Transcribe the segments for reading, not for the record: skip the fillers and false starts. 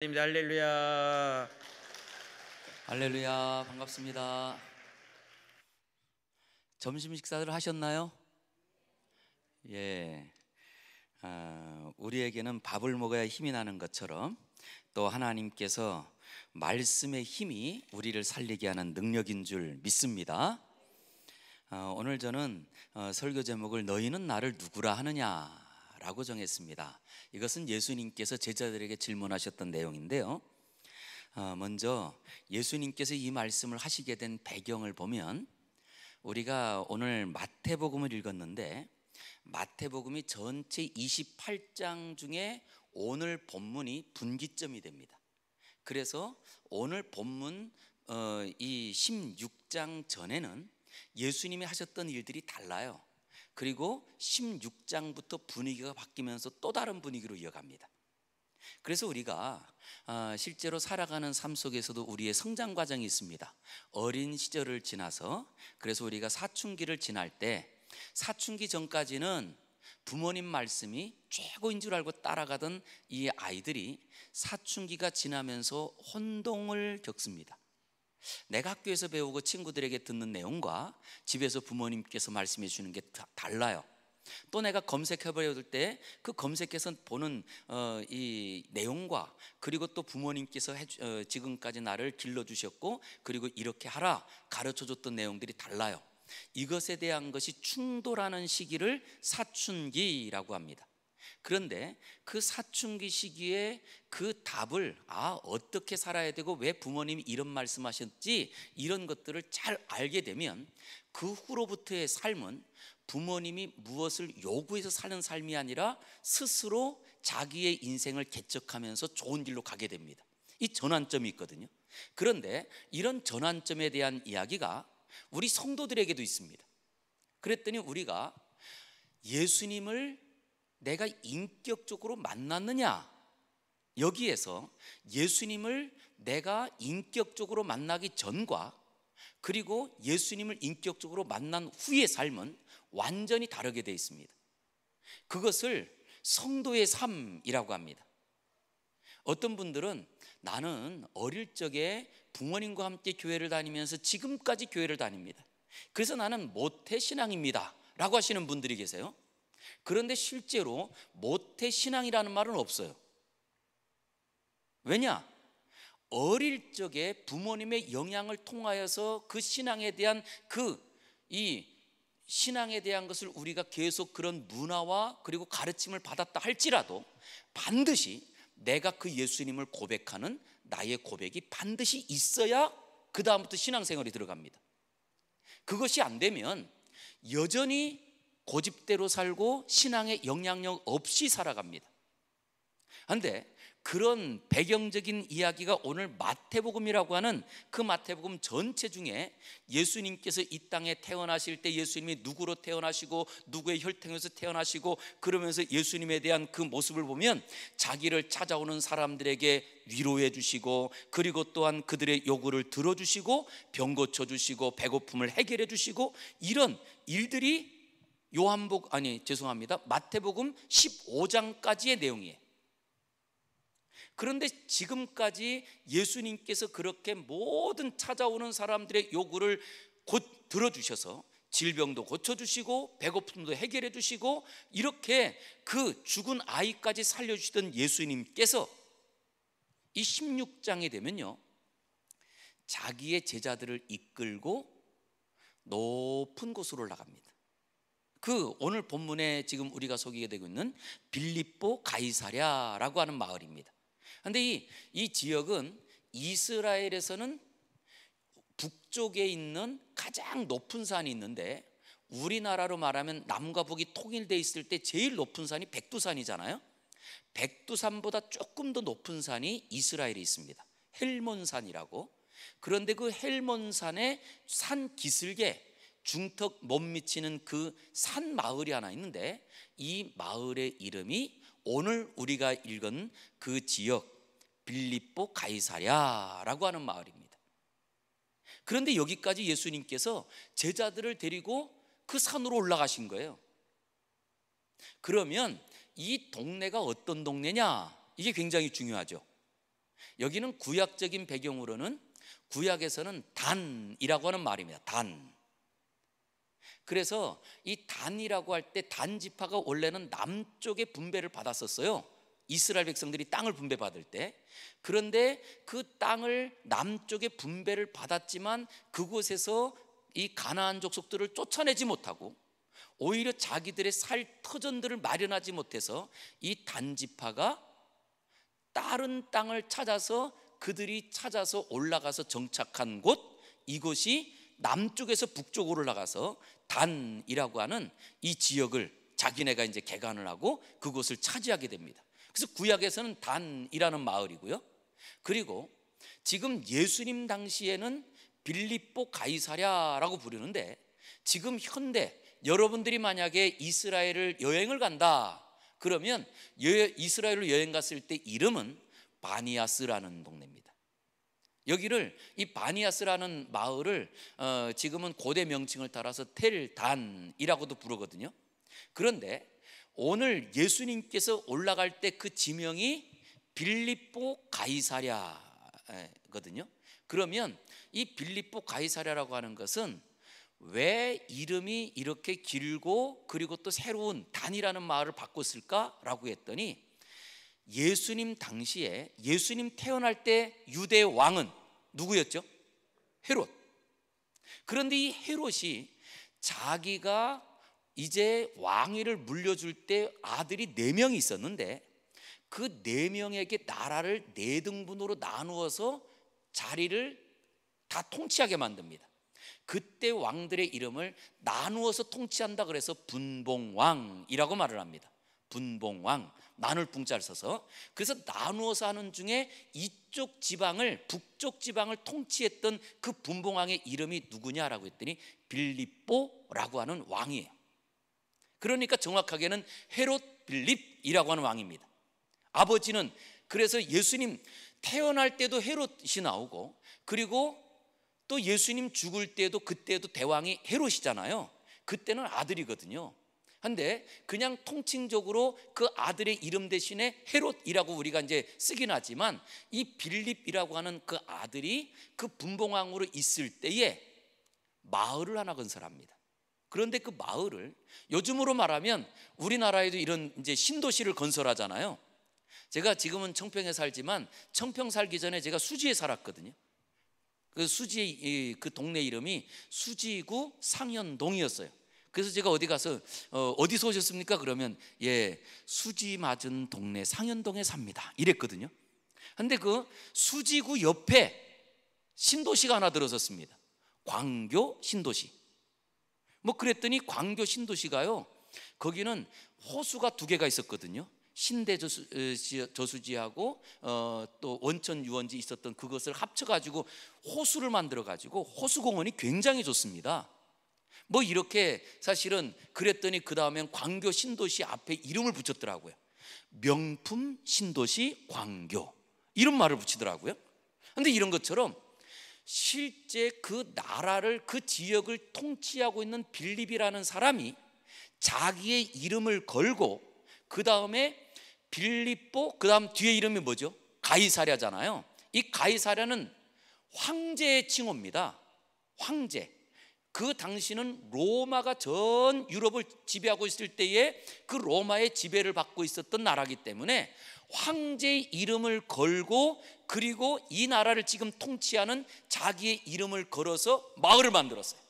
할렐루야. 할렐루야, 반갑습니다. 점심 식사들 하셨나요? 예, 우리에게는 밥을 먹어야 힘이 나는 것처럼 또 하나님께서 말씀의 힘이 우리를 살리게 하는 능력인 줄 믿습니다. 오늘 저는 설교 제목을 너희는 나를 누구라 하느냐라고 정했습니다. 이것은 예수님께서 제자들에게 질문하셨던 내용인데요. 먼저 예수님께서 이 말씀을 하시게 된 배경을 보면, 우리가 오늘 마태복음을 읽었는데 마태복음이 전체 28장 중에 오늘 본문이 분기점이 됩니다. 그래서 오늘 본문 이 16장 전에는 예수님이 하셨던 일들이 달라요. 그리고 16장부터 분위기가 바뀌면서 또 다른 분위기로 이어갑니다. 그래서 우리가 실제로 살아가는 삶 속에서도 우리의 성장 과정이 있습니다. 어린 시절을 지나서, 그래서 우리가 사춘기를 지날 때, 사춘기 전까지는 부모님 말씀이 최고인 줄 알고 따라가던 이 아이들이 사춘기가 지나면서 혼동을 겪습니다. 내가 학교에서 배우고 친구들에게 듣는 내용과 집에서 부모님께서 말씀해 주는 게 달라요. 또 내가 검색해 볼 때 그 검색해서 보는 이 내용과, 그리고 또 부모님께서 지금까지 나를 길러주셨고 그리고 이렇게 하라 가르쳐줬던 내용들이 달라요. 이것에 대한 것이 충돌하는 시기를 사춘기라고 합니다. 그런데 그 사춘기 시기에 그 답을 어떻게 살아야 되고 왜 부모님이 이런 말씀하셨지, 이런 것들을 잘 알게 되면 그 후로부터의 삶은 부모님이 무엇을 요구해서 사는 삶이 아니라 스스로 자기의 인생을 개척하면서 좋은 길로 가게 됩니다. 이 전환점이 있거든요. 그런데 이런 전환점에 대한 이야기가 우리 성도들에게도 있습니다. 그랬더니 우리가 예수님을 내가 인격적으로 만났느냐, 여기에서 예수님을 내가 인격적으로 만나기 전과 그리고 예수님을 인격적으로 만난 후의 삶은 완전히 다르게 되어 있습니다. 그것을 성도의 삶이라고 합니다. 어떤 분들은 나는 어릴 적에 부모님과 함께 교회를 다니면서 지금까지 교회를 다닙니다. 그래서 나는 모태신앙입니다 라고 하시는 분들이 계세요. 그런데 실제로 모태신앙이라는 말은 없어요. 왜냐? 어릴 적에 부모님의 영향을 통하여서 그 신앙에 대한 이 신앙에 대한 것을 우리가 계속 그런 문화와 그리고 가르침을 받았다 할지라도 반드시 내가 그 예수님을 고백하는 나의 고백이 반드시 있어야 그 다음부터 신앙생활이 들어갑니다. 그것이 안 되면 여전히 고집대로 살고 신앙의 영향력 없이 살아갑니다. 그런데 그런 배경적인 이야기가 오늘 마태복음이라고 하는 그 마태복음 전체 중에 예수님께서 이 땅에 태어나실 때 예수님이 누구로 태어나시고 누구의 혈통에서 태어나시고 그러면서 예수님에 대한 그 모습을 보면 자기를 찾아오는 사람들에게 위로해 주시고 그리고 또한 그들의 요구를 들어주시고 병 고쳐주시고 배고픔을 해결해 주시고 이런 일들이 마태복음 15장까지의 내용이에요. 그런데 지금까지 예수님께서 그렇게 모든 찾아오는 사람들의 요구를 곧 들어주셔서 질병도 고쳐주시고 배고픔도 해결해 주시고 이렇게 그 죽은 아이까지 살려주시던 예수님께서 이 16장에 되면요, 자기의 제자들을 이끌고 높은 곳으로 올라갑니다. 그 오늘 본문에 지금 우리가 소개가 되고 있는 빌립보 가이사랴라고 하는 마을입니다. 그런데 이 지역은 이스라엘에서는 북쪽에 있는 가장 높은 산이 있는데, 우리나라로 말하면 남과 북이 통일되어 있을 때 제일 높은 산이 백두산이잖아요. 백두산보다 조금 더 높은 산이 이스라엘에 있습니다. 헬몬산이라고. 그런데 그 헬몬산의 산 기슭에 중턱 못 미치는 그 산 마을이 하나 있는데, 이 마을의 이름이 오늘 우리가 읽은 그 지역 빌립보 가이사랴라고 하는 마을입니다. 그런데 여기까지 예수님께서 제자들을 데리고 그 산으로 올라가신 거예요. 그러면 이 동네가 어떤 동네냐, 이게 굉장히 중요하죠. 여기는 구약적인 배경으로는 구약에서는 단이라고 하는 말입니다. 단. 그래서 이 단이라고 할 때 단 지파가 원래는 남쪽에 분배를 받았었어요. 이스라엘 백성들이 땅을 분배받을 때. 그런데 그 땅을 남쪽에 분배를 받았지만 그곳에서 이 가나안 족속들을 쫓아내지 못하고 오히려 자기들의 살 터전들을 마련하지 못해서 이 단 지파가 다른 땅을 찾아서 그들이 찾아서 올라가서 정착한 곳, 이곳이 남쪽에서 북쪽으로 올라가서 단이라고 하는 이 지역을 자기네가 이제 개간을 하고 그곳을 차지하게 됩니다. 그래서 구약에서는 단이라는 마을이고요. 그리고 지금 예수님 당시에는 빌립보 가이사랴라고 부르는데, 지금 현대 여러분들이 만약에 이스라엘을 여행을 간다 그러면 이스라엘로 여행 갔을 때 이름은 바니아스라는 동네입니다. 여기를 이 바니아스라는 마을을 지금은 고대 명칭을 따라서 텔단이라고도 부르거든요. 그런데 오늘 예수님께서 올라갈 때 그 지명이 빌립보 가이사랴거든요. 그러면 이 빌립보 가이사랴라고 하는 것은 왜 이름이 이렇게 길고 그리고 또 새로운 단이라는 마을을 바꿨을까라고 했더니, 예수님 당시에 예수님 태어날 때 유대 왕은 누구였죠? 헤롯. 그런데 이 헤롯이 자기가 이제 왕위를 물려줄 때 아들이 4명이 있었는데 그 4명에게 나라를 4등분으로 나누어서 자리를 다 통치하게 만듭니다. 그때 왕들의 이름을 나누어서 통치한다 그래서 분봉왕이라고 말을 합니다. 분봉왕, 나눌 붕자를 써서. 그래서 나누어서 하는 중에 이쪽 지방을, 북쪽 지방을 통치했던 그 분봉왕의 이름이 누구냐라고 했더니 빌립보라고 하는 왕이에요. 그러니까 정확하게는 헤롯 빌립이라고 하는 왕입니다. 아버지는, 그래서 예수님 태어날 때도 헤롯이 나오고, 그리고 또 예수님 죽을 때도 그때도 대왕이 헤롯이잖아요. 그때는 아들이거든요. 근데 그냥 통칭적으로 그 아들의 이름 대신에 헤롯이라고 우리가 이제 쓰긴 하지만, 이 빌립이라고 하는 그 아들이 그 분봉왕으로 있을 때에 마을을 하나 건설합니다. 그런데 그 마을을 요즘으로 말하면 우리나라에도 이런 이제 신도시를 건설하잖아요. 제가 지금은 청평에 살지만 청평 살기 전에 제가 수지에 살았거든요. 그 수지, 그 동네 이름이 수지구 상현동이었어요. 그래서 제가 어디 가서 어디서 오셨습니까? 그러면 예, 수지 맞은 동네 상현동에 삽니다 이랬거든요. 근데 그 수지구 옆에 신도시가 하나 들어섰습니다. 광교 신도시. 뭐 그랬더니 광교 신도시가요, 거기는 호수가 2개가 있었거든요. 신대 저수지하고 또 원천 유원지 있었던 그것을 합쳐가지고 호수를 만들어가지고 호수공원이 굉장히 좋습니다. 뭐 이렇게 사실은 그랬더니 그 다음엔 광교 신도시 앞에 이름을 붙였더라고요. 명품 신도시 광교, 이런 말을 붙이더라고요. 근데 이런 것처럼 실제 그 나라를, 그 지역을 통치하고 있는 빌립이라는 사람이 자기의 이름을 걸고, 그 다음에 빌립보, 그 다음 뒤에 이름이 뭐죠? 가이사랴잖아요. 이 가이사랴는 황제의 칭호입니다. 황제. 그 당시는 로마가 전 유럽을 지배하고 있을 때에 그 로마의 지배를 받고 있었던 나라이기 때문에 황제의 이름을 걸고, 그리고 이 나라를 지금 통치하는 자기의 이름을 걸어서 마을을 만들었어요.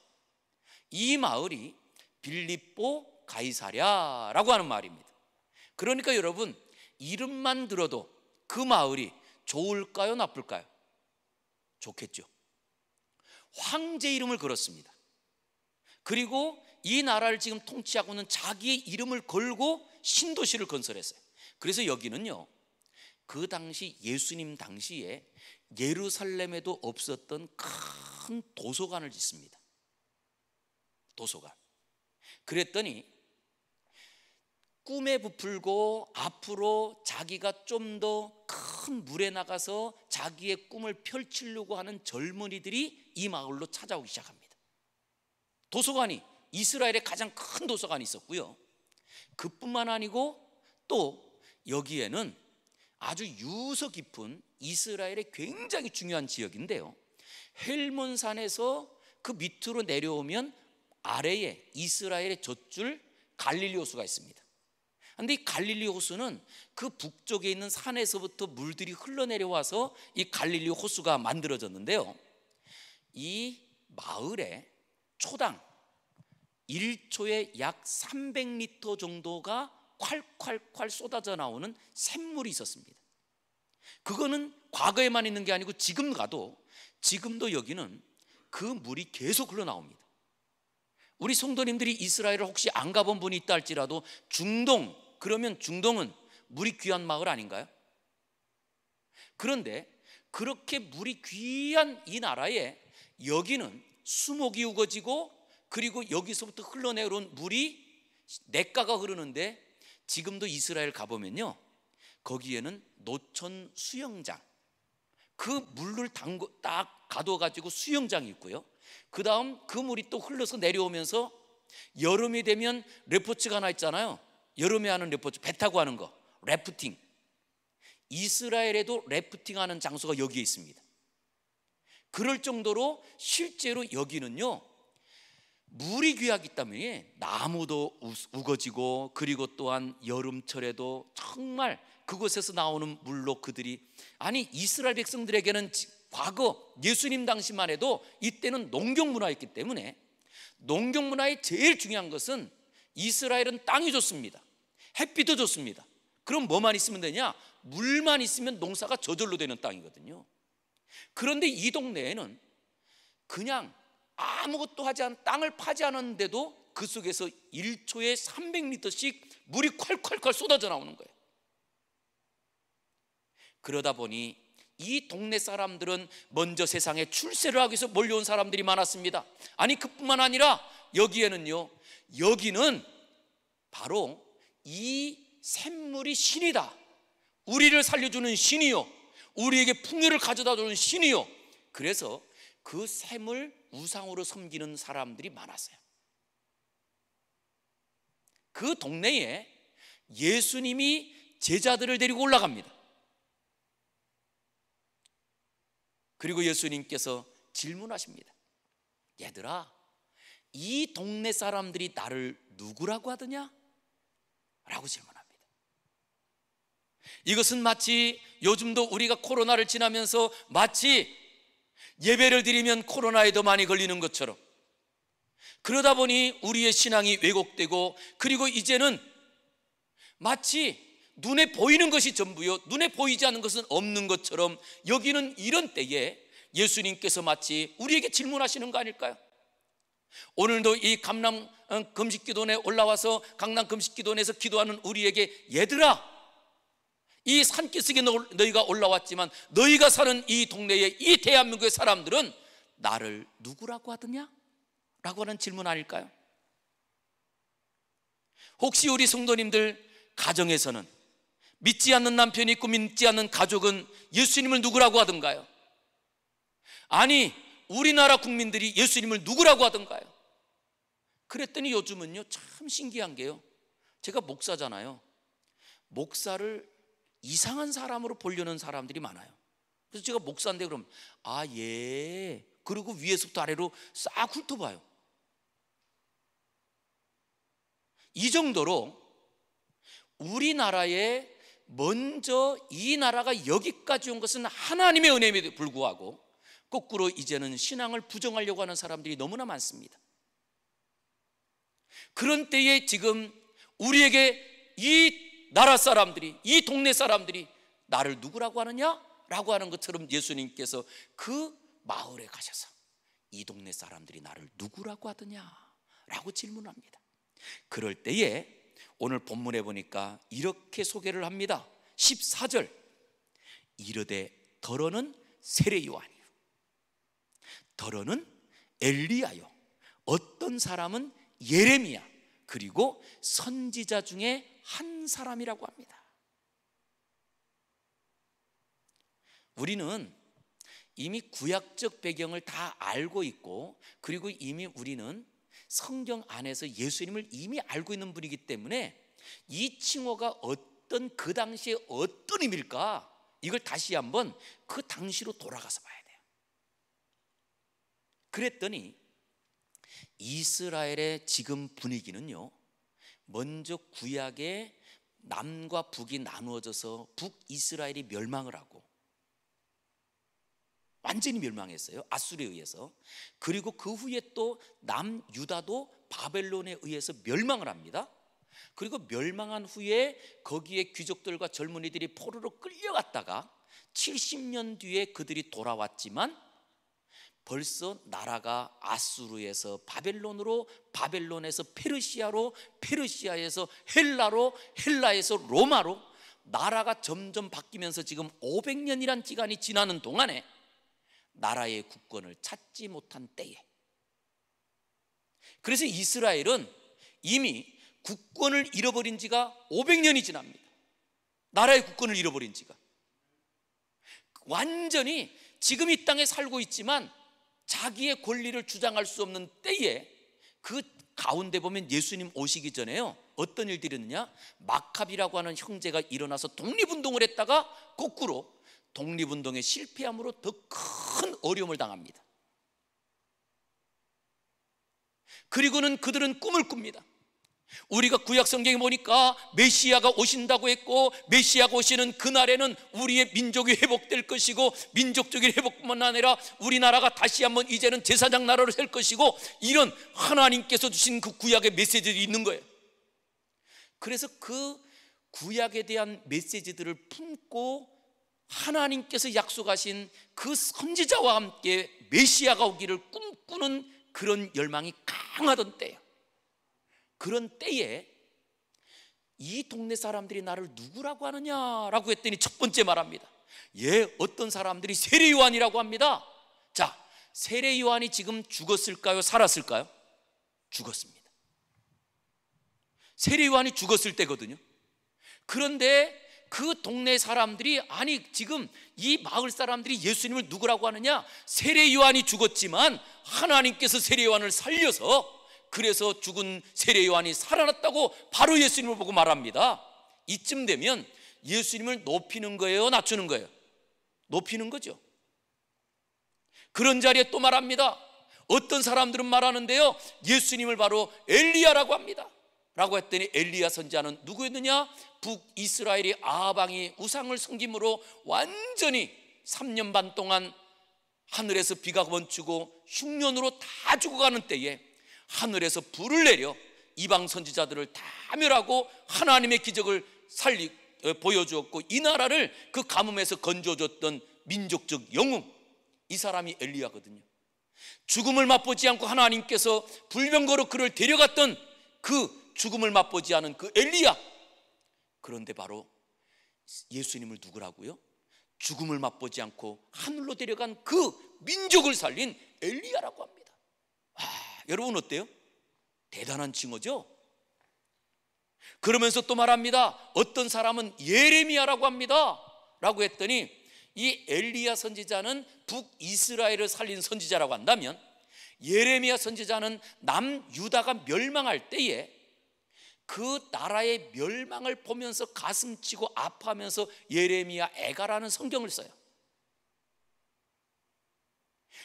이 마을이 빌립보 가이사랴라고 하는 말입니다. 그러니까 여러분, 이름만 들어도 그 마을이 좋을까요, 나쁠까요? 좋겠죠. 황제 이름을 걸었습니다. 그리고 이 나라를 지금 통치하고 있는 자기의 이름을 걸고 신도시를 건설했어요. 그래서 여기는요, 그 당시 예수님 당시에 예루살렘에도 없었던 큰 도서관을 짓습니다. 도서관. 그랬더니 꿈에 부풀고 앞으로 자기가 좀 더 큰 물에 나가서 자기의 꿈을 펼치려고 하는 젊은이들이 이 마을로 찾아오기 시작합니다. 도서관이, 이스라엘의 가장 큰 도서관이 있었고요. 그뿐만 아니고 또 여기에는 아주 유서 깊은 이스라엘의 굉장히 중요한 지역인데요, 헬몬산에서 그 밑으로 내려오면 아래에 이스라엘의 젖줄 갈릴리 호수가 있습니다. 그런데 이 갈릴리 호수는 그 북쪽에 있는 산에서부터 물들이 흘러내려와서 이 갈릴리 호수가 만들어졌는데요, 이 마을에 초당 1초에 약 300리터 정도가 콸콸콸 쏟아져 나오는 샘물이 있었습니다. 그거는 과거에만 있는 게 아니고 지금 가도, 지금도 여기는 그 물이 계속 흘러나옵니다. 우리 성도님들이 이스라엘을 혹시 안 가본 분이 있다 할지라도 중동, 그러면 중동은 물이 귀한 마을 아닌가요? 그런데 그렇게 물이 귀한 이 나라에 여기는 수목이 우거지고, 그리고 여기서부터 흘러내려온 물이 냇가가 흐르는데, 지금도 이스라엘 가보면요, 거기에는 노천 수영장, 그 물을 딱 가둬가지고 수영장이 있고요, 그 다음 그 물이 또 흘러서 내려오면서 여름이 되면 레포츠가 하나 있잖아요. 여름에 하는 레포츠, 배 타고 하는 거, 래프팅. 이스라엘에도 래프팅하는 장소가 여기에 있습니다. 그럴 정도로 실제로 여기는요, 물이 귀하기 때문에 나무도 우거지고, 그리고 또한 여름철에도 정말 그곳에서 나오는 물로 그들이, 아니 이스라엘 백성들에게는 과거 예수님 당시만 해도 이때는 농경 문화였기 때문에, 농경 문화의 제일 중요한 것은 이스라엘은 땅이 좋습니다. 햇빛도 좋습니다. 그럼 뭐만 있으면 되냐? 물만 있으면 농사가 저절로 되는 땅이거든요. 그런데 이 동네에는 그냥 아무것도 하지 않은, 땅을 파지 않았는데도 그 속에서 1초에 300리터씩 물이 콸콸콸 쏟아져 나오는 거예요. 그러다 보니 이 동네 사람들은 먼저 세상에 출세를 하기 위해서 몰려온 사람들이 많았습니다. 아니 그뿐만 아니라 여기에는요, 여기는 바로 이 샘물이 신이다, 우리를 살려주는 신이요, 우리에게 풍요를 가져다 주는 신이요, 그래서 그 샘을 우상으로 섬기는 사람들이 많았어요. 그 동네에 예수님이 제자들을 데리고 올라갑니다. 그리고 예수님께서 질문하십니다. 얘들아, 이 동네 사람들이 나를 누구라고 하더냐? 라고 질문합니다. 이것은 마치 요즘도 우리가 코로나를 지나면서 마치 예배를 드리면 코로나에 더 많이 걸리는 것처럼, 그러다 보니 우리의 신앙이 왜곡되고, 그리고 이제는 마치 눈에 보이는 것이 전부요, 눈에 보이지 않는 것은 없는 것처럼, 여기는 이런 때에 예수님께서 마치 우리에게 질문하시는 거 아닐까요? 오늘도 이 강남 금식기도원에 올라와서 강남 금식기도원에서 기도하는 우리에게, 얘들아, 이 산기슭에 너희가 올라왔지만 너희가 사는 이 동네에, 이 대한민국의 사람들은 나를 누구라고 하더냐? 라고 하는 질문 아닐까요? 혹시 우리 성도님들 가정에서는 믿지 않는 남편이 있고 믿지 않는 가족은 예수님을 누구라고 하던가요? 아니 우리나라 국민들이 예수님을 누구라고 하던가요? 그랬더니 요즘은요, 참 신기한 게요, 제가 목사잖아요. 목사를 이상한 사람으로 보려는 사람들이 많아요. 그래서 제가 목사인데 그러면 아, 예, 그리고 위에서부터 아래로 싹 훑어봐요. 이 정도로 우리나라에 먼저 이 나라가 여기까지 온 것은 하나님의 은혜에 불구하고, 거꾸로 이제는 신앙을 부정하려고 하는 사람들이 너무나 많습니다. 그런 때에 지금 우리에게 이 나라 사람들이, 이 동네 사람들이 나를 누구라고 하느냐? 라고 하는 것처럼 예수님께서 그 마을에 가셔서 이 동네 사람들이 나를 누구라고 하더냐? 라고 질문합니다. 그럴 때에 오늘 본문에 보니까 이렇게 소개를 합니다. 14절, 이르되 더러는 세례 요한이요, 더러는 엘리야요, 어떤 사람은 예레미야, 그리고 선지자 중에 한 사람이라고 합니다. 우리는 이미 구약적 배경을 다 알고 있고, 그리고 이미 우리는 성경 안에서 예수님을 이미 알고 있는 분이기 때문에 이 칭호가 어떤, 그 당시에 어떤 의미일까, 이걸 다시 한번 그 당시로 돌아가서 봐야 돼요. 그랬더니 이스라엘의 지금 분위기는요, 먼저 구약에 남과 북이 나누어져서 북이스라엘이 멸망을 하고 완전히 멸망했어요, 아수르에 의해서. 그리고 그 후에 또 남유다도 바벨론에 의해서 멸망을 합니다. 그리고 멸망한 후에 거기에 귀족들과 젊은이들이 포로로 끌려갔다가 70년 뒤에 그들이 돌아왔지만 벌써 나라가 아수르에서 바벨론으로, 바벨론에서 페르시아로, 페르시아에서 헬라로, 헬라에서 로마로 나라가 점점 바뀌면서 지금 500년이란 기간이 지나는 동안에 나라의 국권을 찾지 못한 때에, 그래서 이스라엘은 이미 국권을 잃어버린 지가 500년이 지납니다. 나라의 국권을 잃어버린 지가. 완전히 지금 이 땅에 살고 있지만 자기의 권리를 주장할 수 없는 때에, 그 가운데 보면 예수님 오시기 전에요, 어떤 일들이 있느냐, 마카비라고 하는 형제가 일어나서 독립운동을 했다가 거꾸로 독립운동에 실패함으로 더 큰 어려움을 당합니다. 그리고는 그들은 꿈을 꿉니다. 우리가 구약 성경에 보니까 메시아가 오신다고 했고, 메시아가 오시는 그날에는 우리의 민족이 회복될 것이고, 민족적인 회복뿐만 아니라 우리나라가 다시 한번 이제는 제사장 나라로 될 것이고, 이런 하나님께서 주신 그 구약의 메시지들이 있는 거예요. 그래서 그 구약에 대한 메시지들을 품고 하나님께서 약속하신 그 선지자와 함께 메시아가 오기를 꿈꾸는 그런 열망이 강하던 때예요. 그런 때에 이 동네 사람들이 나를 누구라고 하느냐라고 했더니 첫 번째 말합니다. 어떤 사람들이 세례 요한이라고 합니다. 자, 세례 요한이 지금 죽었을까요, 살았을까요? 죽었습니다. 세례 요한이 죽었을 때거든요. 그런데 그 동네 사람들이, 아니 지금 이 마을 사람들이 예수님을 누구라고 하느냐, 세례 요한이 죽었지만 하나님께서 세례 요한을 살려서, 그래서 죽은 세례 요한이 살아났다고 바로 예수님을 보고 말합니다. 이쯤 되면 예수님을 높이는 거예요, 낮추는 거예요? 높이는 거죠. 그런 자리에 또 말합니다. 어떤 사람들은 말하는데요, 예수님을 바로 엘리야라고 합니다. 라고 했더니 엘리야 선지자는 누구였느냐? 북이스라엘이 아방이 우상을 섬김으로 완전히 3년 반 동안 하늘에서 비가 멈추고 흉년으로 다 죽어가는 때에 하늘에서 불을 내려 이방 선지자들을 다 멸하고 하나님의 기적을 보여주었고, 이 나라를 그 가뭄에서 건져줬던 민족적 영웅, 이 사람이 엘리야거든요. 죽음을 맛보지 않고 하나님께서 불병거로 그를 데려갔던 그 죽음을 맛보지 않은 그 엘리야. 그런데 바로 예수님을 누구라고요? 죽음을 맛보지 않고 하늘로 데려간 그 민족을 살린 엘리야라고 합니다. 여러분 어때요? 대단한 칭호죠? 그러면서 또 말합니다. 어떤 사람은 예레미야라고 합니다. 라고 했더니 이 엘리야 선지자는 북이스라엘을 살린 선지자라고 한다면, 예레미야 선지자는 남유다가 멸망할 때에 그 나라의 멸망을 보면서 가슴치고 아파하면서 예레미야 애가라는 성경을 써요.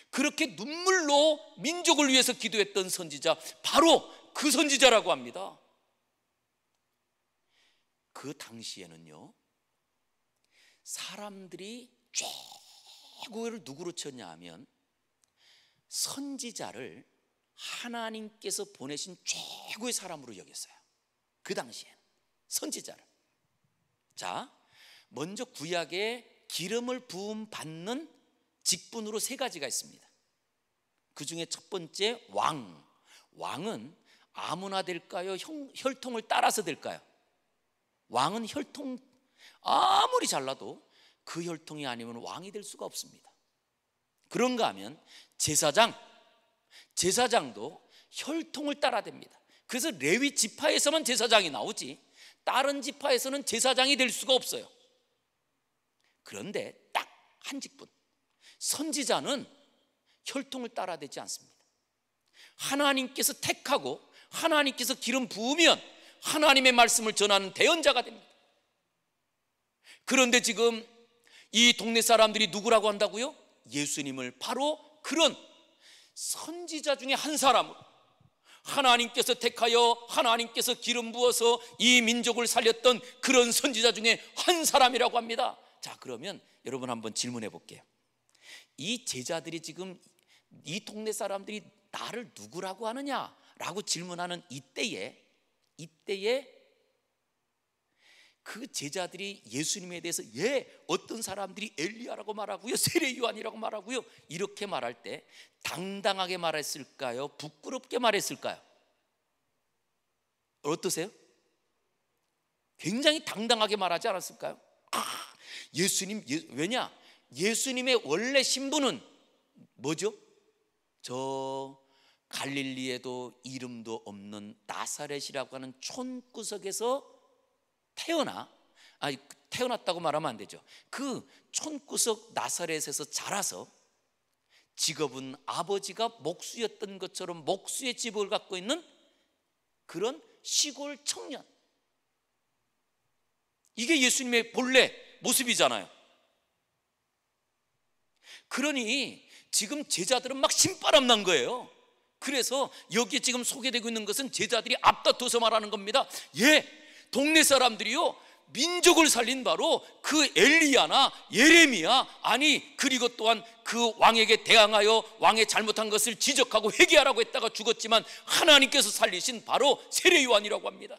그렇게 눈물로 민족을 위해서 기도했던 선지자, 바로 그 선지자라고 합니다. 그 당시에는요, 사람들이 최고를 누구로 쳤냐 하면 선지자를 하나님께서 보내신 최고의 사람으로 여겼어요. 그 당시엔 선지자를. 자, 먼저 구약에 기름을 부음 받는 직분으로 3가지가 있습니다. 그 중에 첫 번째 왕. 왕은 아무나 될까요? 혈통을 따라서 될까요? 왕은 혈통 아무리 잘나도 그 혈통이 아니면 왕이 될 수가 없습니다. 그런가 하면 제사장도 혈통을 따라 됩니다. 그래서 레위 지파에서만 제사장이 나오지 다른 지파에서는 제사장이 될 수가 없어요. 그런데 딱 한 직분, 선지자는 혈통을 따라 되지 않습니다. 하나님께서 택하고 하나님께서 기름 부으면 하나님의 말씀을 전하는 대언자가 됩니다. 그런데 지금 이 동네 사람들이 누구라고 한다고요? 예수님을 바로 그런 선지자 중에 한 사람으로, 하나님께서 택하여 하나님께서 기름 부어서 이 민족을 살렸던 그런 선지자 중에 한 사람이라고 합니다. 자, 그러면 여러분 한번 질문해 볼게요. 이 제자들이 지금 이 동네 사람들이 나를 누구라고 하느냐라고 질문하는 이때에 그 제자들이 예수님에 대해서 어떤 사람들이 엘리야라고 말하고요, 세례 요한이라고 말하고요, 이렇게 말할 때 당당하게 말했을까요? 부끄럽게 말했을까요? 어떠세요? 굉장히 당당하게 말하지 않았을까요? 왜냐? 예수님의 원래 신분은 뭐죠? 저 갈릴리에도 이름도 없는 나사렛이라고 하는 촌구석에서 태어났다고 말하면 안 되죠. 그 촌구석 나사렛에서 자라서 직업은 아버지가 목수였던 것처럼 목수의 직업을 갖고 있는 그런 시골 청년, 이게 예수님의 본래 모습이잖아요. 그러니 지금 제자들은 막 신바람 난 거예요. 그래서 여기에 지금 소개되고 있는 것은 제자들이 앞다퉈서 말하는 겁니다. 동네 사람들이요, 민족을 살린 바로 그 엘리야나 예레미야, 아니 그리고 또한 그 왕에게 대항하여 왕의 잘못한 것을 지적하고 회개하라고 했다가 죽었지만 하나님께서 살리신 바로 세례 요한이라고 합니다.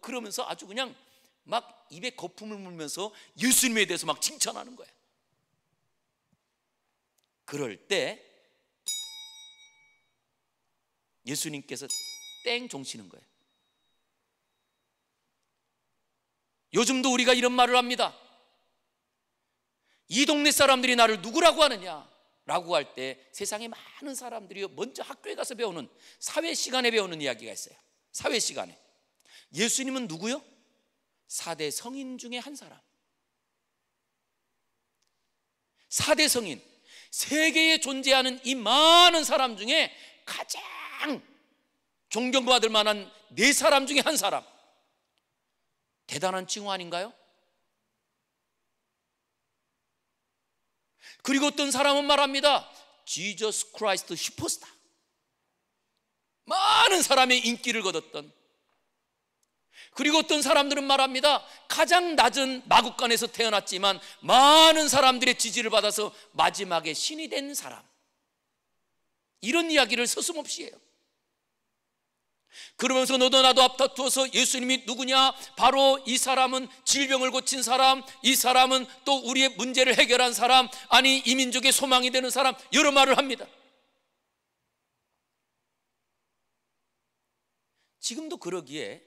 그러면서 아주 그냥 막 입에 거품을 물면서 예수님에 대해서 막 칭찬하는 거예요. 그럴 때 예수님께서 땡 종치는 거예요. 요즘도 우리가 이런 말을 합니다. 이 동네 사람들이 나를 누구라고 하느냐 라고 할 때 세상에 많은 사람들이 먼저 학교에 가서 배우는, 사회 시간에 배우는 이야기가 있어요. 사회 시간에 예수님은 누구요? 4대 성인 중에 한 사람. 4대 성인, 세계에 존재하는 이 많은 사람 중에 가장 존경받을 만한 4사람 중에 한 사람. 대단한 칭호 아닌가요? 그리고 어떤 사람은 말합니다. 지저스 크라이스트 슈퍼스타. 많은 사람의 인기를 거뒀던. 그리고 어떤 사람들은 말합니다. 가장 낮은 마국간에서 태어났지만 많은 사람들의 지지를 받아서 마지막에 신이 된 사람. 이런 이야기를 서슴없이 해요. 그러면서 너도 나도 앞다투어서 예수님이 누구냐? 바로 이 사람은 질병을 고친 사람, 이 사람은 또 우리의 문제를 해결한 사람, 아니 이 민족의 소망이 되는 사람, 여러 말을 합니다. 지금도 그러기에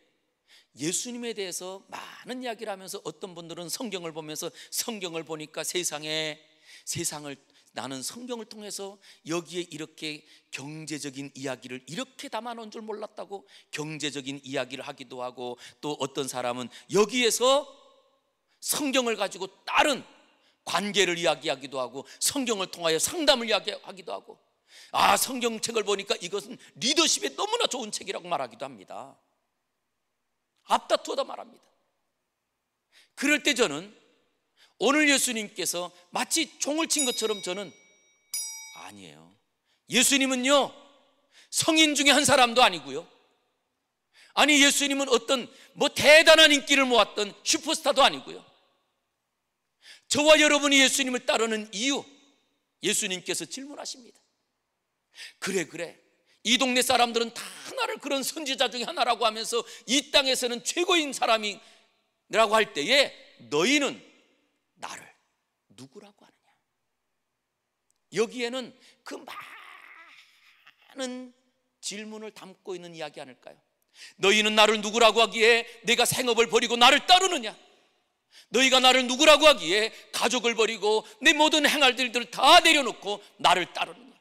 예수님에 대해서 많은 이야기를 하면서 어떤 분들은 성경을 보면서 성경을 보니까 세상을 나는 성경을 통해서 여기에 이렇게 경제적인 이야기를 이렇게 담아놓은 줄 몰랐다고 경제적인 이야기를 하기도 하고, 또 어떤 사람은 여기에서 성경을 가지고 다른 관계를 이야기하기도 하고 성경을 통하여 상담을 이야기하기도 하고, 성경책을 보니까 이것은 리더십에 너무나 좋은 책이라고 말하기도 합니다. 앞다투어다 말합니다. 그럴 때 저는 오늘 예수님께서 마치 종을 친 것처럼 저는 아니에요. 예수님은요 성인 중에 한 사람도 아니고요, 아니 예수님은 어떤 대단한 인기를 모았던 슈퍼스타도 아니고요. 저와 여러분이 예수님을 따르는 이유, 예수님께서 질문하십니다. 그래 이 동네 사람들은 다 나를 그런 선지자 중에 하나라고 하면서 이 땅에서는 최고인 사람이라고 할 때에 너희는 나를 누구라고 하느냐? 여기에는 그 많은 질문을 담고 있는 이야기 아닐까요? 너희는 나를 누구라고 하기에 내가 생업을 버리고 나를 따르느냐? 너희가 나를 누구라고 하기에 가족을 버리고 내 모든 행할들을 다 내려놓고 나를 따르느냐?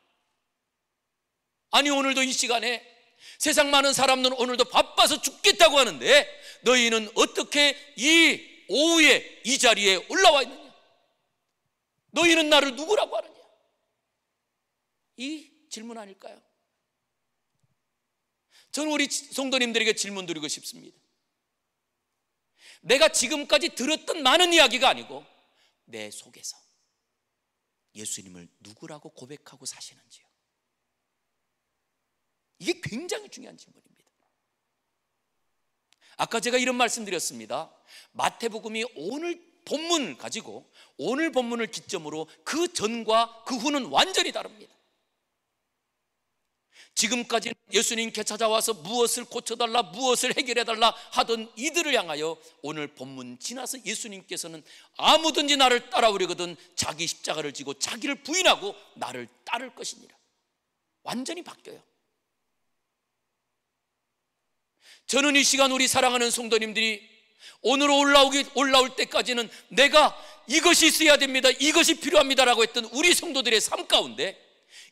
아니 오늘도 이 시간에 세상 많은 사람들은 오늘도 바빠서 죽겠다고 하는데 너희는 어떻게 이 오후에 이 자리에 올라와 있느냐? 너희는 나를 누구라고 하느냐? 이 질문 아닐까요? 저는 우리 성도님들에게 질문 드리고 싶습니다. 내가 지금까지 들었던 많은 이야기가 아니고 내 속에서 예수님을 누구라고 고백하고 사시는지요? 이게 굉장히 중요한 질문입니다. 아까 제가 이런 말씀 드렸습니다. 마태복음이 오늘 본문을 가지고, 오늘 본문을 기점으로 그 전과 그 후는 완전히 다릅니다. 지금까지 예수님께 찾아와서 무엇을 고쳐달라, 무엇을 해결해달라 하던 이들을 향하여 오늘 본문 지나서 예수님께서는 아무든지 나를 따라오려거든 자기 십자가를 지고 자기를 부인하고 나를 따를 것이니라. 완전히 바뀌어요. 저는 이 시간 우리 사랑하는 성도님들이 오늘 올라올 때까지는 내가 이것이 있어야 됩니다, 이것이 필요합니다라고 했던 우리 성도들의 삶 가운데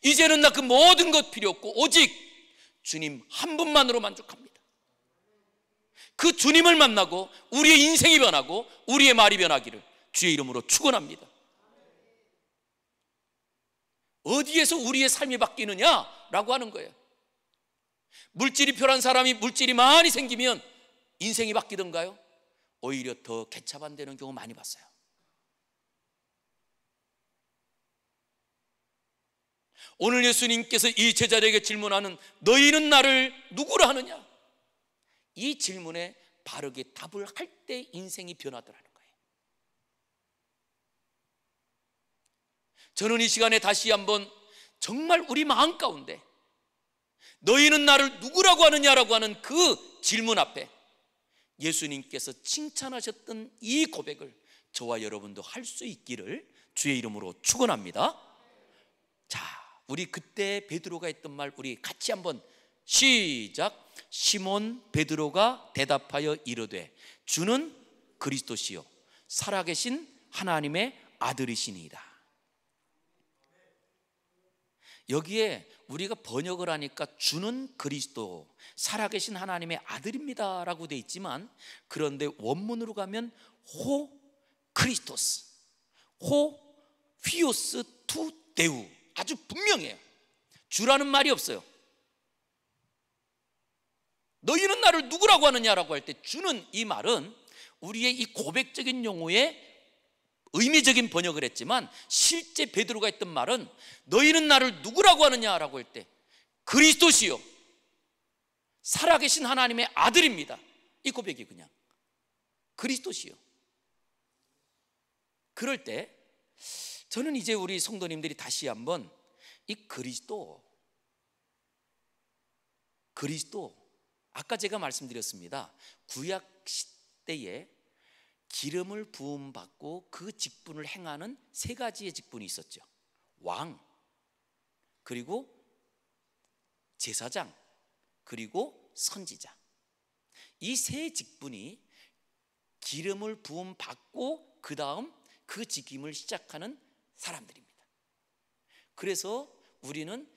이제는 나 그 모든 것 필요 없고 오직 주님 한 분만으로 만족합니다. 그 주님을 만나고 우리의 인생이 변하고 우리의 말이 변하기를 주의 이름으로 축원합니다. 어디에서 우리의 삶이 바뀌느냐라고 하는 거예요. 물질이 필요한 사람이 물질이 많이 생기면 인생이 바뀌던가요? 오히려 더 개차반되는 경우 많이 봤어요. 오늘 예수님께서 이 제자들에게 질문하는 너희는 나를 누구라 하느냐? 이 질문에 바르게 답을 할 때 인생이 변하더라는 거예요. 저는 이 시간에 다시 한번 정말 우리 마음 가운데 너희는 나를 누구라고 하느냐라고 하는 그 질문 앞에 예수님께서 칭찬하셨던 이 고백을 저와 여러분도 할 수 있기를 주의 이름으로 축원합니다. 자, 우리 그때 베드로가 했던 말 우리 같이 한번 시작. 시몬 베드로가 대답하여 이르되 주는 그리스도시요 살아계신 하나님의 아들이시니이다. 여기에 우리가 번역을 하니까 주는 그리스도, 살아계신 하나님의 아들입니다 라고 되어 있지만, 그런데 원문으로 가면 호 크리스토스, 호 휘오스 투 데우, 아주 분명해요. 주라는 말이 없어요. 너희는 나를 누구라고 하느냐라고 할 때 주는, 이 말은 우리의 이 고백적인 용어에 의미적인 번역을 했지만 실제 베드로가 했던 말은 너희는 나를 누구라고 하느냐라고 할 때 그리스도시요 살아계신 하나님의 아들입니다. 이 고백이 그냥 그리스도시요. 그럴 때 저는 이제 우리 성도님들이 다시 한번 이 그리스도 아까 제가 말씀드렸습니다. 구약 시대에 기름을 부음받고 그 직분을 행하는 세 가지의 직분이 있었죠. 왕, 그리고 제사장, 그리고 선지자. 이 세 직분이 기름을 부음받고 그 다음 그 직임을 시작하는 사람들입니다. 그래서 우리는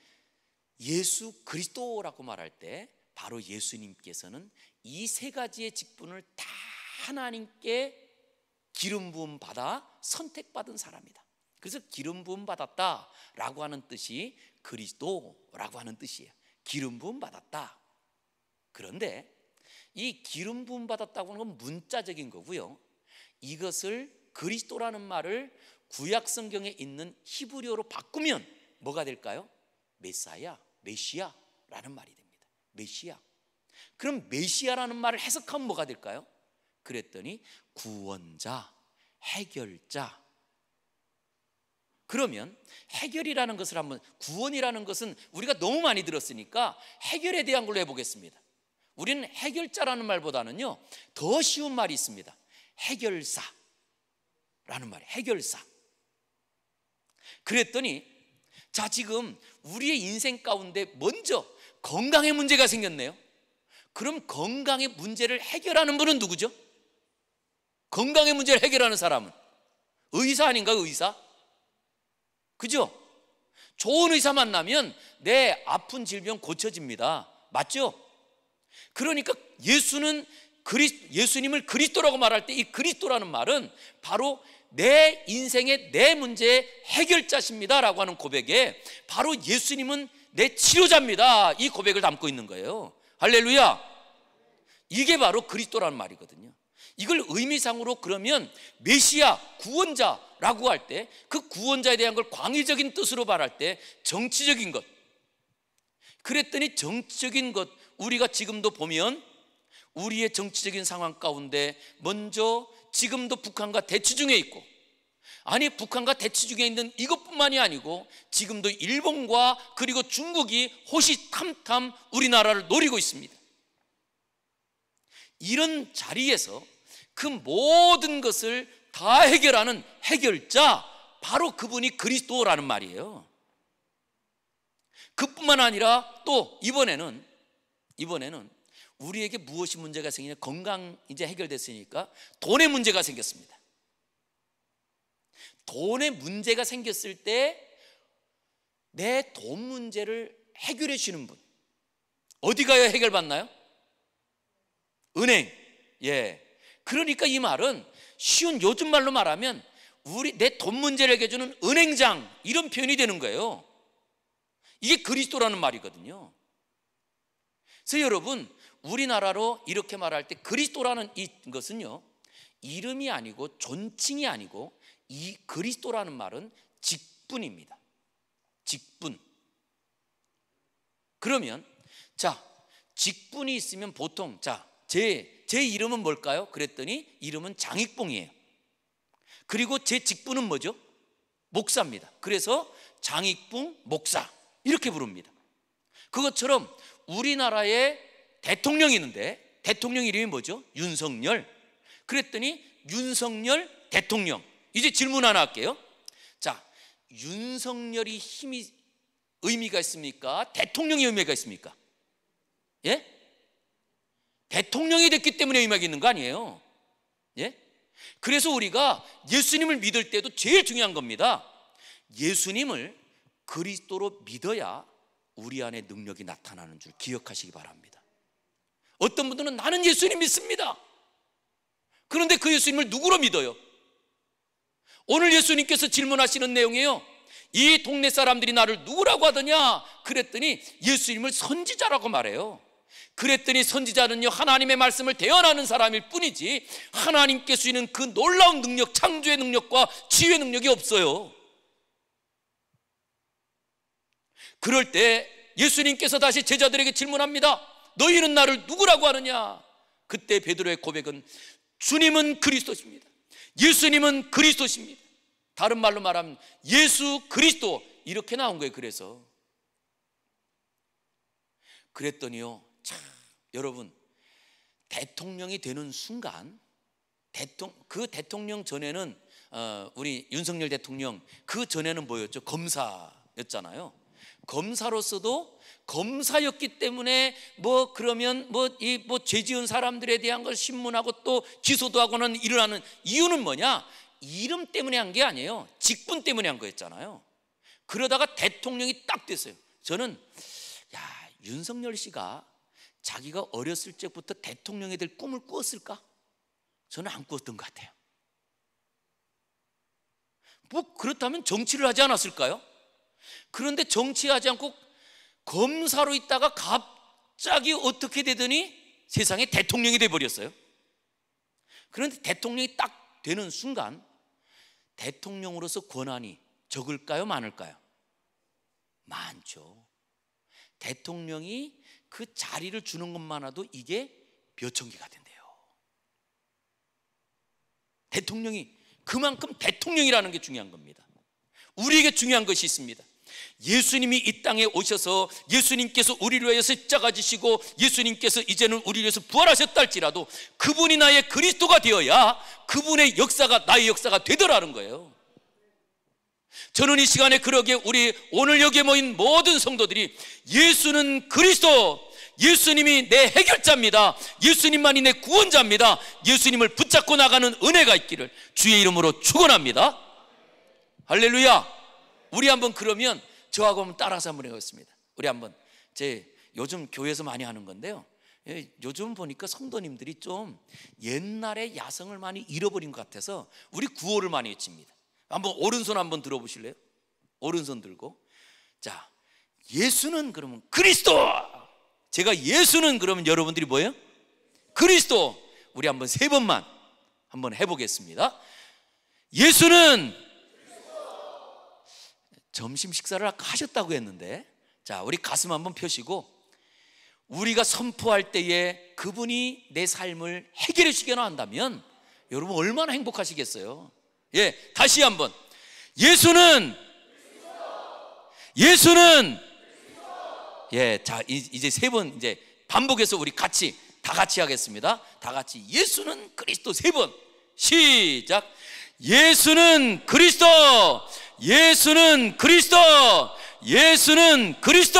예수 그리스도라고 말할 때 바로 예수님께서는 이 세 가지의 직분을 다 하나님께 기름 부음 받아 선택받은 사람이다. 그래서 기름 부음 받았다라고 하는 뜻이 그리스도라고 하는 뜻이에요. 기름 부음 받았다. 그런데 이 기름 부음 받았다고 하는 건 문자적인 거고요. 이것을 그리스도라는 말을 구약 성경에 있는 히브리어로 바꾸면 뭐가 될까요? 메시아라는 말이 됩니다. 메시아. 그럼 메시아라는 말을 해석하면 뭐가 될까요? 그랬더니 구원자, 해결자. 그러면 해결이라는 것을 한번, 구원이라는 것은 우리가 너무 많이 들었으니까 해결에 대한 걸로 해보겠습니다. 우리는 해결자라는 말보다는요 더 쉬운 말이 있습니다. 해결사라는 말이에요. 해결사. 그랬더니 자, 지금 우리의 인생 가운데 먼저 건강의 문제가 생겼네요. 그럼 건강의 문제를 해결하는 분은 누구죠? 건강의 문제를 해결하는 사람은 의사 아닌가? 의사? 그죠? 좋은 의사 만나면 내 아픈 질병 고쳐집니다. 맞죠? 그러니까 예수님을 그리스도라고 말할 때 이 그리스도라는 말은 바로 내 인생의 내 문제의 해결자십니다 라고 하는 고백에 바로 예수님은 내 치료자입니다, 이 고백을 담고 있는 거예요. 할렐루야. 이게 바로 그리스도라는 말이거든요. 이걸 의미상으로 그러면 메시아, 구원자라고 라고 할 때, 그 구원자에 대한 걸 광의적인 뜻으로 말할 때 정치적인 것, 그랬더니 정치적인 것, 우리가 지금도 보면 우리의 정치적인 상황 가운데 먼저 지금도 북한과 대치 중에 있고, 아니 북한과 대치 중에 있는 이것뿐만이 아니고 지금도 일본과 그리고 중국이 호시탐탐 우리나라를 노리고 있습니다. 이런 자리에서 그 모든 것을 다 해결하는 해결자, 바로 그분이 그리스도라는 말이에요. 그뿐만 아니라 또 이번에는 우리에게 무엇이 문제가 생기냐, 건강 이제 해결됐으니까 돈의 문제가 생겼습니다. 돈의 문제가 생겼을 때 내 돈 문제를 해결해 주시는 분, 어디 가야 해결받나요? 은행. 예. 그러니까 이 말은 쉬운 요즘 말로 말하면 내 돈 문제를 해결해 주는 은행장, 이런 표현이 되는 거예요. 이게 그리스도라는 말이거든요. 그래서 여러분, 우리나라로 이렇게 말할 때 그리스도라는 이것은요, 이름이 아니고 존칭이 아니고 이 그리스도라는 말은 직분입니다. 직분. 그러면 자, 직분이 있으면 보통 제 이름은 뭘까요? 그랬더니 이름은 장익봉이에요. 그리고 제 직분은 뭐죠? 목사입니다. 그래서 장익봉 목사 이렇게 부릅니다. 그것처럼 우리나라에 대통령이 있는데 대통령 이름이 뭐죠? 윤석열. 그랬더니 윤석열 대통령. 이제 질문 하나 할게요. 자, 윤석열이 의미가 있습니까? 대통령이 의미가 있습니까? 예? 대통령이 됐기 때문에 의미가 있는 거 아니에요? 예? 그래서 우리가 예수님을 믿을 때도 제일 중요한 겁니다. 예수님을 그리스도로 믿어야 우리 안에 능력이 나타나는 줄 기억하시기 바랍니다. 어떤 분들은 나는 예수님 믿습니다. 그런데 그 예수님을 누구로 믿어요? 오늘 예수님께서 질문하시는 내용이에요. 이 동네 사람들이 나를 누구라고 하더냐? 그랬더니 예수님을 선지자라고 말해요. 그랬더니 선지자는요, 하나님의 말씀을 대언하는 사람일 뿐이지 하나님께 주시는 그 놀라운 능력, 창조의 능력과 치유의 능력이 없어요. 그럴 때 예수님께서 다시 제자들에게 질문합니다. 너희는 나를 누구라고 하느냐? 그때 베드로의 고백은 주님은 그리스도십니다. 예수님은 그리스도십니다. 다른 말로 말하면 예수 그리스도, 이렇게 나온 거예요. 그랬더니요, 참 여러분, 대통령이 되는 순간, 그 대통령 전에는 우리 윤석열 대통령, 그 전에는 뭐였죠? 검사였잖아요. 검사로서도 검사였기 때문에 그러면 죄 지은 사람들에 대한 걸 신문하고 또 기소도 하고는 일어나는 이유는 뭐냐? 이름 때문에 한 게 아니에요. 직분 때문에 한 거였잖아요. 그러다가 대통령이 딱 됐어요. 저는 윤석열 씨가 자기가 어렸을 적부터 대통령이 될 꿈을 꾸었을까? 저는 안 꾸었던 것 같아요. 그렇다면 정치를 하지 않았을까요? 그런데 정치하지 않고 검사로 있다가 갑자기 어떻게 되더니 세상에 대통령이 돼버렸어요. 그런데 대통령이 딱 되는 순간 대통령으로서 권한이 적을까요? 많을까요? 많죠. 대통령이 그 자리를 주는 것만으로도 이게 몇천 개가 된대요. 대통령이 그만큼 대통령이라는 게 중요한 겁니다. 우리에게 중요한 것이 있습니다. 예수님이 이 땅에 오셔서 예수님께서 우리를 위해서 십자가 지시고 예수님께서 이제는 우리를 위해서 부활하셨다 할지라도 그분이 나의 그리스도가 되어야 그분의 역사가 나의 역사가 되더라는 거예요. 저는 이 시간에 그러기에 우리 오늘 여기에 모인 모든 성도들이 예수는 그리스도, 예수님이 내 해결자입니다. 예수님만이 내 구원자입니다. 예수님을 붙잡고 나가는 은혜가 있기를 주의 이름으로 축원합니다. 할렐루야. 우리 한번 그러면 저하고 한번 따라서 한번 해보겠습니다. 우리 한번 요즘 교회에서 많이 하는 건데요, 요즘 보니까 성도님들이 좀 옛날의 야성을 많이 잃어버린 것 같아서 우리 구호를 많이 외칩니다. 한번 오른손 한번 들어보실래요? 오른손 들고, 자, 예수는 그러면 그리스도. 제가 예수는 그러면 여러분들이 뭐예요? 그리스도. 우리 한번 3번만 한번 해보겠습니다. 예수는 점심 식사를 아까 하셨다고 했는데, 자, 우리 가슴 한번 펴시고, 우리가 선포할 때에 그분이 내 삶을 해결해 주시거나 한다면 여러분 얼마나 행복하시겠어요? 예, 다시 한번. 예수는 예, 자, 이제 세 번 이제 반복해서 우리 같이 다 같이 하겠습니다. 다 같이 예수는 그리스도 세 번. 시작. 예수는 그리스도, 예수는 그리스도, 예수는 그리스도.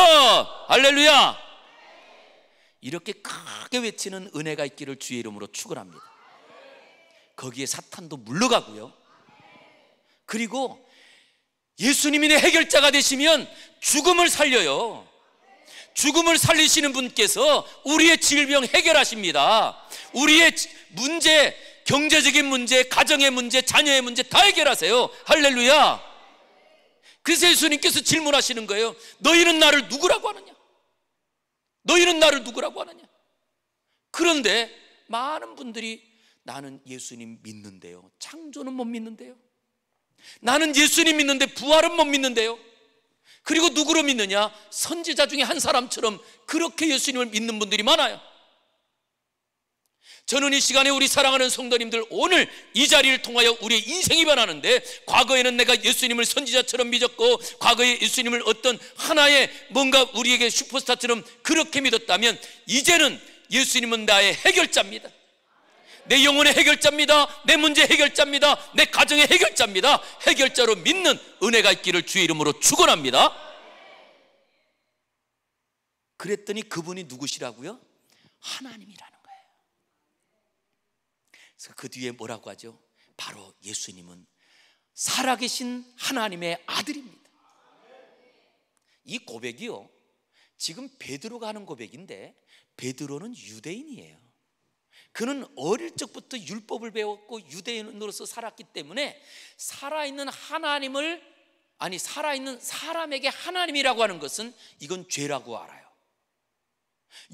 할렐루야. 이렇게 크게 외치는 은혜가 있기를 주의 이름으로 축원합니다. 거기에 사탄도 물러가고요. 그리고 예수님이 내 해결자가 되시면 죽음을 살려요. 죽음을 살리시는 분께서 우리의 질병 해결하십니다. 우리의 문제, 경제적인 문제, 가정의 문제, 자녀의 문제 다 해결하세요. 할렐루야. 그래서 예수님께서 질문하시는 거예요. 너희는 나를 누구라고 하느냐? 너희는 나를 누구라고 하느냐? 그런데 많은 분들이 나는 예수님 믿는데요, 창조는 못 믿는데요, 나는 예수님 믿는데 부활은 못 믿는데요, 그리고 누구로 믿느냐? 선지자 중에 한 사람처럼 그렇게 예수님을 믿는 분들이 많아요. 저는 이 시간에 우리 사랑하는 성도님들, 오늘 이 자리를 통하여 우리의 인생이 변하는데, 과거에는 내가 예수님을 선지자처럼 믿었고, 과거에 예수님을 어떤 하나의 뭔가 우리에게 슈퍼스타처럼 그렇게 믿었다면, 이제는 예수님은 나의 해결자입니다. 내 영혼의 해결자입니다. 내 문제 해결자입니다. 내 가정의 해결자입니다. 해결자로 믿는 은혜가 있기를 주의 이름으로 축원합니다. 그랬더니 그분이 누구시라고요? 하나님이라는 거예요. 그래서 그 뒤에 뭐라고 하죠? 바로 예수님은 살아계신 하나님의 아들입니다. 이 고백이요, 지금 베드로가 하는 고백인데, 베드로는 유대인이에요. 그는 어릴 적부터 율법을 배웠고 유대인으로서 살았기 때문에 살아있는 하나님을, 아니 살아있는 사람에게 하나님이라고 하는 것은 이건 죄라고 알아요.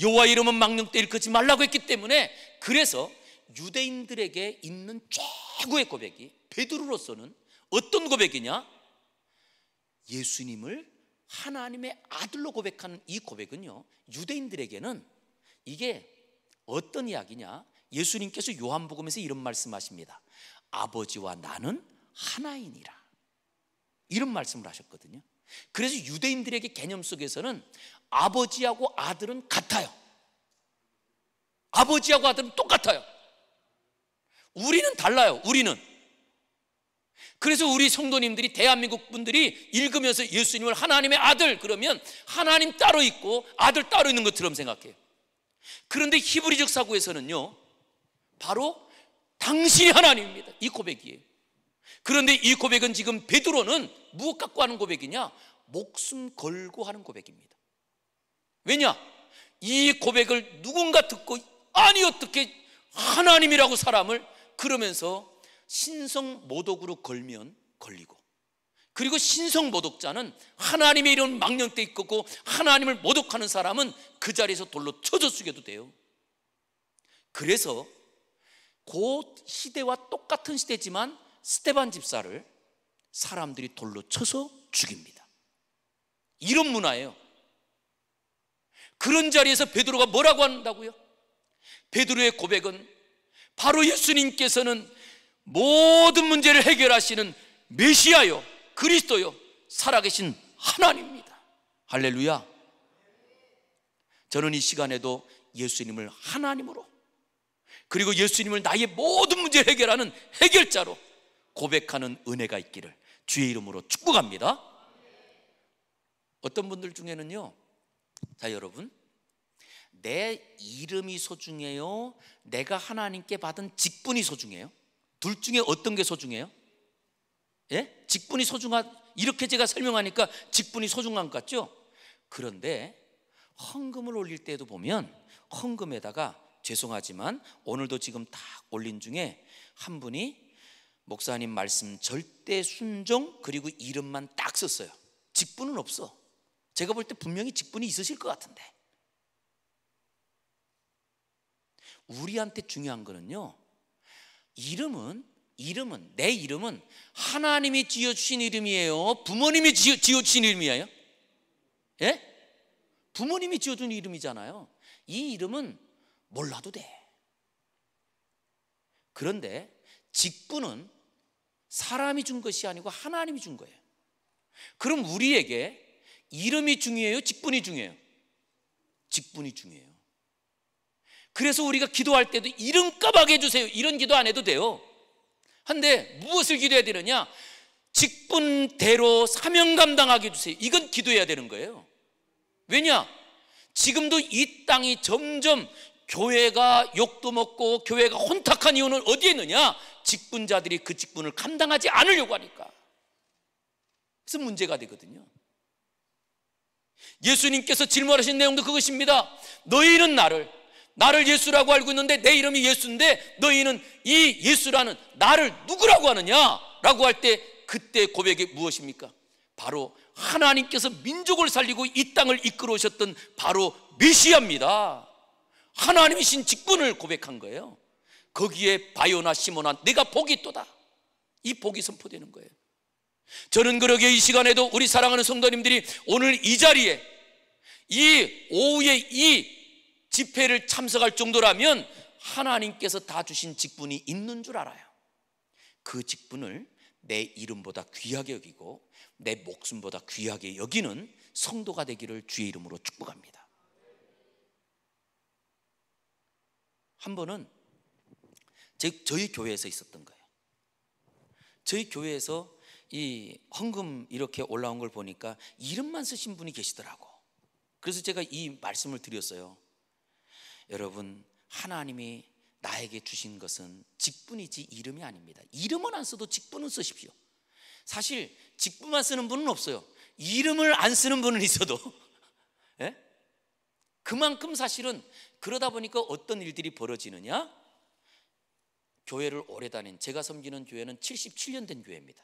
여호와 이름은 망령되 일컫지 말라고 했기 때문에, 그래서 유대인들에게 있는 최고의 고백이 베드로로서는 어떤 고백이냐? 예수님을 하나님의 아들로 고백하는 이 고백은요, 유대인들에게는 이게 어떤 이야기냐? 예수님께서 요한복음에서 이런 말씀하십니다. 아버지와 나는 하나이니라, 이런 말씀을 하셨거든요. 그래서 유대인들에게 개념 속에서는 아버지하고 아들은 같아요. 아버지하고 아들은 똑같아요. 우리는 달라요. 우리는. 그래서 우리 성도님들이, 대한민국 분들이 읽으면서 예수님을 하나님의 아들 그러면 하나님 따로 있고 아들 따로 있는 것처럼 생각해요. 그런데 히브리적 사고에서는요, 바로 당신이 하나님입니다, 이 고백이에요. 그런데 이 고백은 지금 베드로는 무엇 갖고 하는 고백이냐? 목숨 걸고 하는 고백입니다. 왜냐? 이 고백을 누군가 듣고, 아니 어떻게 하나님이라고 사람을, 그러면서 신성모독으로 걸면 걸리고, 그리고 신성모독자는 하나님의 이런 망령되 있고 하나님을 모독하는 사람은 그 자리에서 돌로 쳐져 죽여도 돼요. 그래서 그 시대와 똑같은 시대지만 스데반 집사를 사람들이 돌로 쳐서 죽입니다. 이런 문화예요. 그런 자리에서 베드로가 뭐라고 한다고요? 베드로의 고백은 바로 예수님께서는 모든 문제를 해결하시는 메시아요, 그리스도요, 살아계신 하나님입니다. 할렐루야. 저는 이 시간에도 예수님을 하나님으로, 그리고 예수님을 나의 모든 문제를 해결하는 해결자로 고백하는 은혜가 있기를 주의 이름으로 축복합니다. 어떤 분들 중에는요, 자 여러분, 내 이름이 소중해요, 내가 하나님께 받은 직분이 소중해요? 둘 중에 어떤 게 소중해요? 예? 직분이 소중한, 이렇게 제가 설명하니까 직분이 소중한 것 같죠? 그런데 헌금을 올릴 때도 보면 헌금에다가, 죄송하지만 오늘도 지금 다 올린 중에 한 분이 목사님 말씀 절대 순종, 그리고 이름만 딱 썼어요. 직분은 없어. 제가 볼 때 분명히 직분이 있으실 것 같은데, 우리한테 중요한 거는요, 이름은 이름은, 내 이름은 하나님이 지어주신 이름이에요? 부모님이 지어주신 이름이에요? 예? 부모님이 지어준 이름이잖아요. 이 이름은 몰라도 돼. 그런데 직분은 사람이 준 것이 아니고 하나님이 준 거예요. 그럼 우리에게 이름이 중요해요? 직분이 중요해요? 직분이 중요해요. 그래서 우리가 기도할 때도 이름값 하게 해주세요, 이런 기도 안 해도 돼요. 한데 무엇을 기도해야 되느냐? 직분대로 사명 감당하게 해주세요. 이건 기도해야 되는 거예요. 왜냐? 지금도 이 땅이 점점 교회가 욕도 먹고 교회가 혼탁한 이유는 어디에 있느냐? 직분자들이 그 직분을 감당하지 않으려고 하니까. 그래서 문제가 되거든요. 예수님께서 질문하신 내용도 그것입니다. 너희는 나를 예수라고 알고 있는데 내 이름이 예수인데 너희는 이 예수라는 나를 누구라고 하느냐? 라고 할 때 그때 고백이 무엇입니까? 바로 하나님께서 민족을 살리고 이 땅을 이끌어 오셨던 바로 메시아입니다. 하나님이신 직분을 고백한 거예요. 거기에 바요나 시몬아 내가 복이 있도다, 이 복이 선포되는 거예요. 저는 그러게 이 시간에도 우리 사랑하는 성도님들이 오늘 이 자리에 이 오후에 이 집회를 참석할 정도라면 하나님께서 다 주신 직분이 있는 줄 알아요. 그 직분을 내 이름보다 귀하게 여기고 내 목숨보다 귀하게 여기는 성도가 되기를 주의 이름으로 축복합니다. 한 번은 저희 교회에서 있었던 거예요. 저희 교회에서 이 헌금 이렇게 올라온 걸 보니까 이름만 쓰신 분이 계시더라고. 그래서 제가 이 말씀을 드렸어요. 여러분, 하나님이 나에게 주신 것은 직분이지 이름이 아닙니다. 이름은 안 써도 직분은 쓰십시오. 사실 직분만 쓰는 분은 없어요. 이름을 안 쓰는 분은 있어도 예? 그만큼 사실은 그러다 보니까 어떤 일들이 벌어지느냐? 교회를 오래 다닌, 제가 섬기는 교회는 77년 된 교회입니다.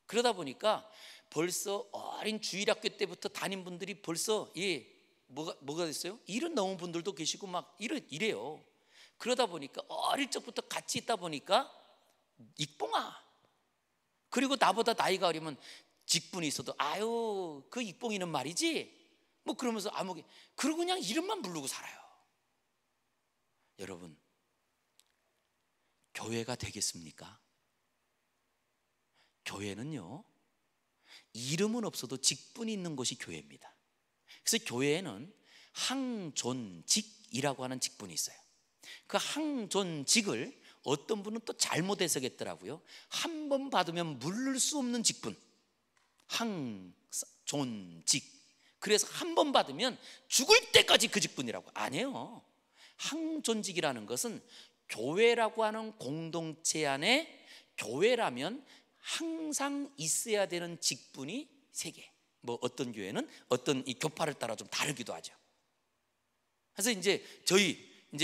그러다 보니까 벌써 어린 주일학교 때부터 다닌 분들이 벌써 뭐가 됐어요? 일은 넘은 분들도 계시고 막 이래요. 그러다 보니까 어릴 적부터 같이 있다 보니까 익봉아, 그리고 나보다 나이가 어리면 직분이 있어도 아유 그 익봉이는 말이지 뭐 그러면서 아무게, 그러고 그냥 이름만 부르고 살아요. 여러분, 교회가 되겠습니까? 교회는요, 이름은 없어도 직분이 있는 것이 교회입니다. 그래서 교회에는 항존직이라고 하는 직분이 있어요. 그 항존직을 어떤 분은 또 잘못 해석했더라고요. 한 번 받으면 물을 수 없는 직분, 항존직. 그래서 한 번 받으면 죽을 때까지 그 직분이라고. 아니에요. 항존직이라는 것은 교회라고 하는 공동체 안에 교회라면 항상 있어야 되는 직분이 3개. 뭐 어떤 교회는 어떤 이 교파를 따라 좀 다르기도 하죠. 그래서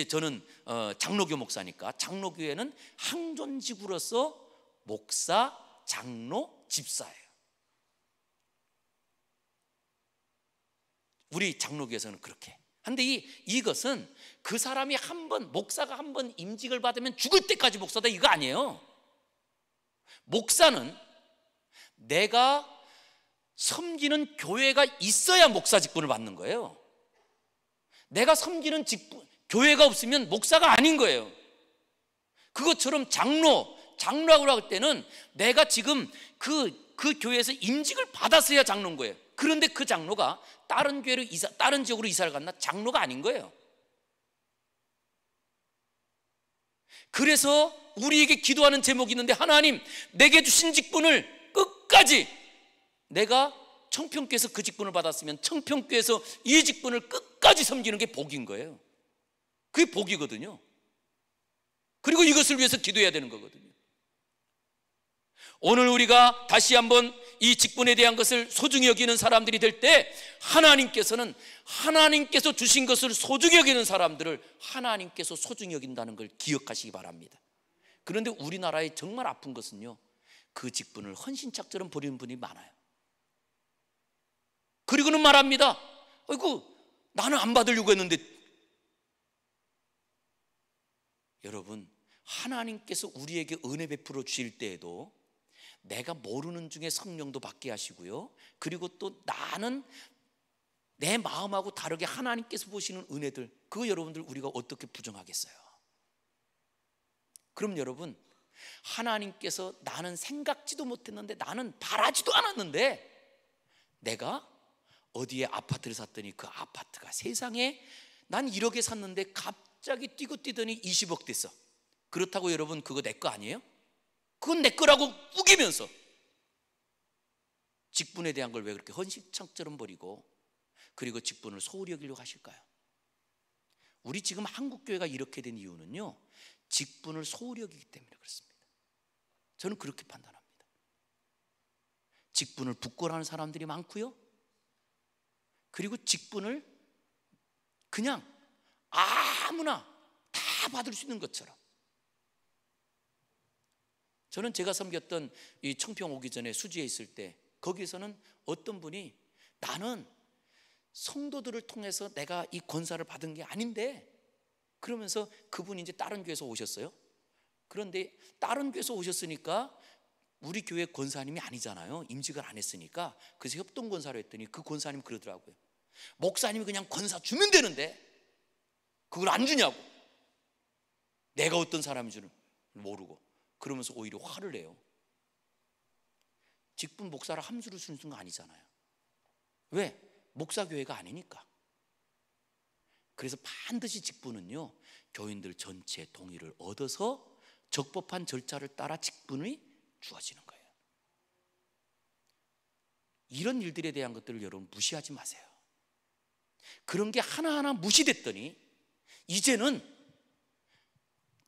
저는 장로교 목사니까 장로교회는 항존직으로서 목사, 장로, 집사예요. 우리 장로교에서는 그렇게. 근데 이것은 그 사람이 목사가 한 번 임직을 받으면 죽을 때까지 목사다, 이거 아니에요. 목사는 내가 섬기는 교회가 있어야 목사 직분을 받는 거예요. 내가 섬기는 교회가 없으면 목사가 아닌 거예요. 그것처럼 장로라고 할 때는 내가 지금 그 교회에서 임직을 받았어야 장로인 거예요. 그런데 그 장로가 다른 지역으로 이사를 갔나? 장로가 아닌 거예요. 그래서 우리에게 기도하는 제목이 있는데, 하나님 내게 주신 직분을 끝까지, 내가 청평교에서 그 직분을 받았으면 청평교에서 이 직분을 끝까지 섬기는 게 복인 거예요. 그게 복이거든요. 그리고 이것을 위해서 기도해야 되는 거거든요. 오늘 우리가 다시 한번 이 직분에 대한 것을 소중히 여기는 사람들이 될 때, 하나님께서 주신 것을 소중히 여기는 사람들을 하나님께서 소중히 여긴다는 걸 기억하시기 바랍니다. 그런데 우리나라에 정말 아픈 것은요, 그 직분을 헌신짝처럼 버리는 분이 많아요. 그리고는 말합니다. 아이고, 나는 안 받으려고 했는데. 여러분, 하나님께서 우리에게 은혜 베풀어 주실 때에도 내가 모르는 중에 성령도 받게 하시고요, 그리고 또 나는 내 마음하고 다르게 하나님께서 보시는 은혜들, 그거 여러분들 우리가 어떻게 부정하겠어요? 그럼 여러분, 하나님께서 나는 생각지도 못했는데, 나는 바라지도 않았는데, 내가 어디에 아파트를 샀더니 그 아파트가 세상에 난 1억에 샀는데 갑자기 뛰고 뛰더니 20억 됐어. 그렇다고 여러분 그거 내 거 아니에요? 그건 내 거라고 우기면서 직분에 대한 걸 왜 그렇게 헌신창처럼 버리고, 그리고 직분을 소홀히 여기려고 하실까요? 우리 지금 한국교회가 이렇게 된 이유는요, 직분을 소홀히 여기기 때문에 그렇습니다. 저는 그렇게 판단합니다. 직분을 부끄러워하는 사람들이 많고요, 그리고 직분을 그냥 아무나 다 받을 수 있는 것처럼. 저는 제가 섬겼던 이 청평 오기 전에 수지에 있을 때, 거기서는 어떤 분이 나는 성도들을 통해서 내가 이 권사를 받은 게 아닌데, 그러면서 그분이 이제 다른 교회에서 오셨어요. 그런데 다른 교회에서 오셨으니까 우리 교회 권사님이 아니잖아요. 임직을 안 했으니까. 그래서 협동 권사로 했더니 그 권사님이 그러더라고요. 목사님이 그냥 권사 주면 되는데 그걸 안 주냐고. 내가 어떤 사람인 줄은 모르고. 그러면서 오히려 화를 내요. 직분 목사를 함수를 주는 거 아니잖아요. 왜? 목사교회가 아니니까. 그래서 반드시 직분은요, 교인들 전체 동의를 얻어서 적법한 절차를 따라 직분이 주어지는 거예요. 이런 일들에 대한 것들을 여러분 무시하지 마세요. 그런 게 하나하나 무시됐더니 이제는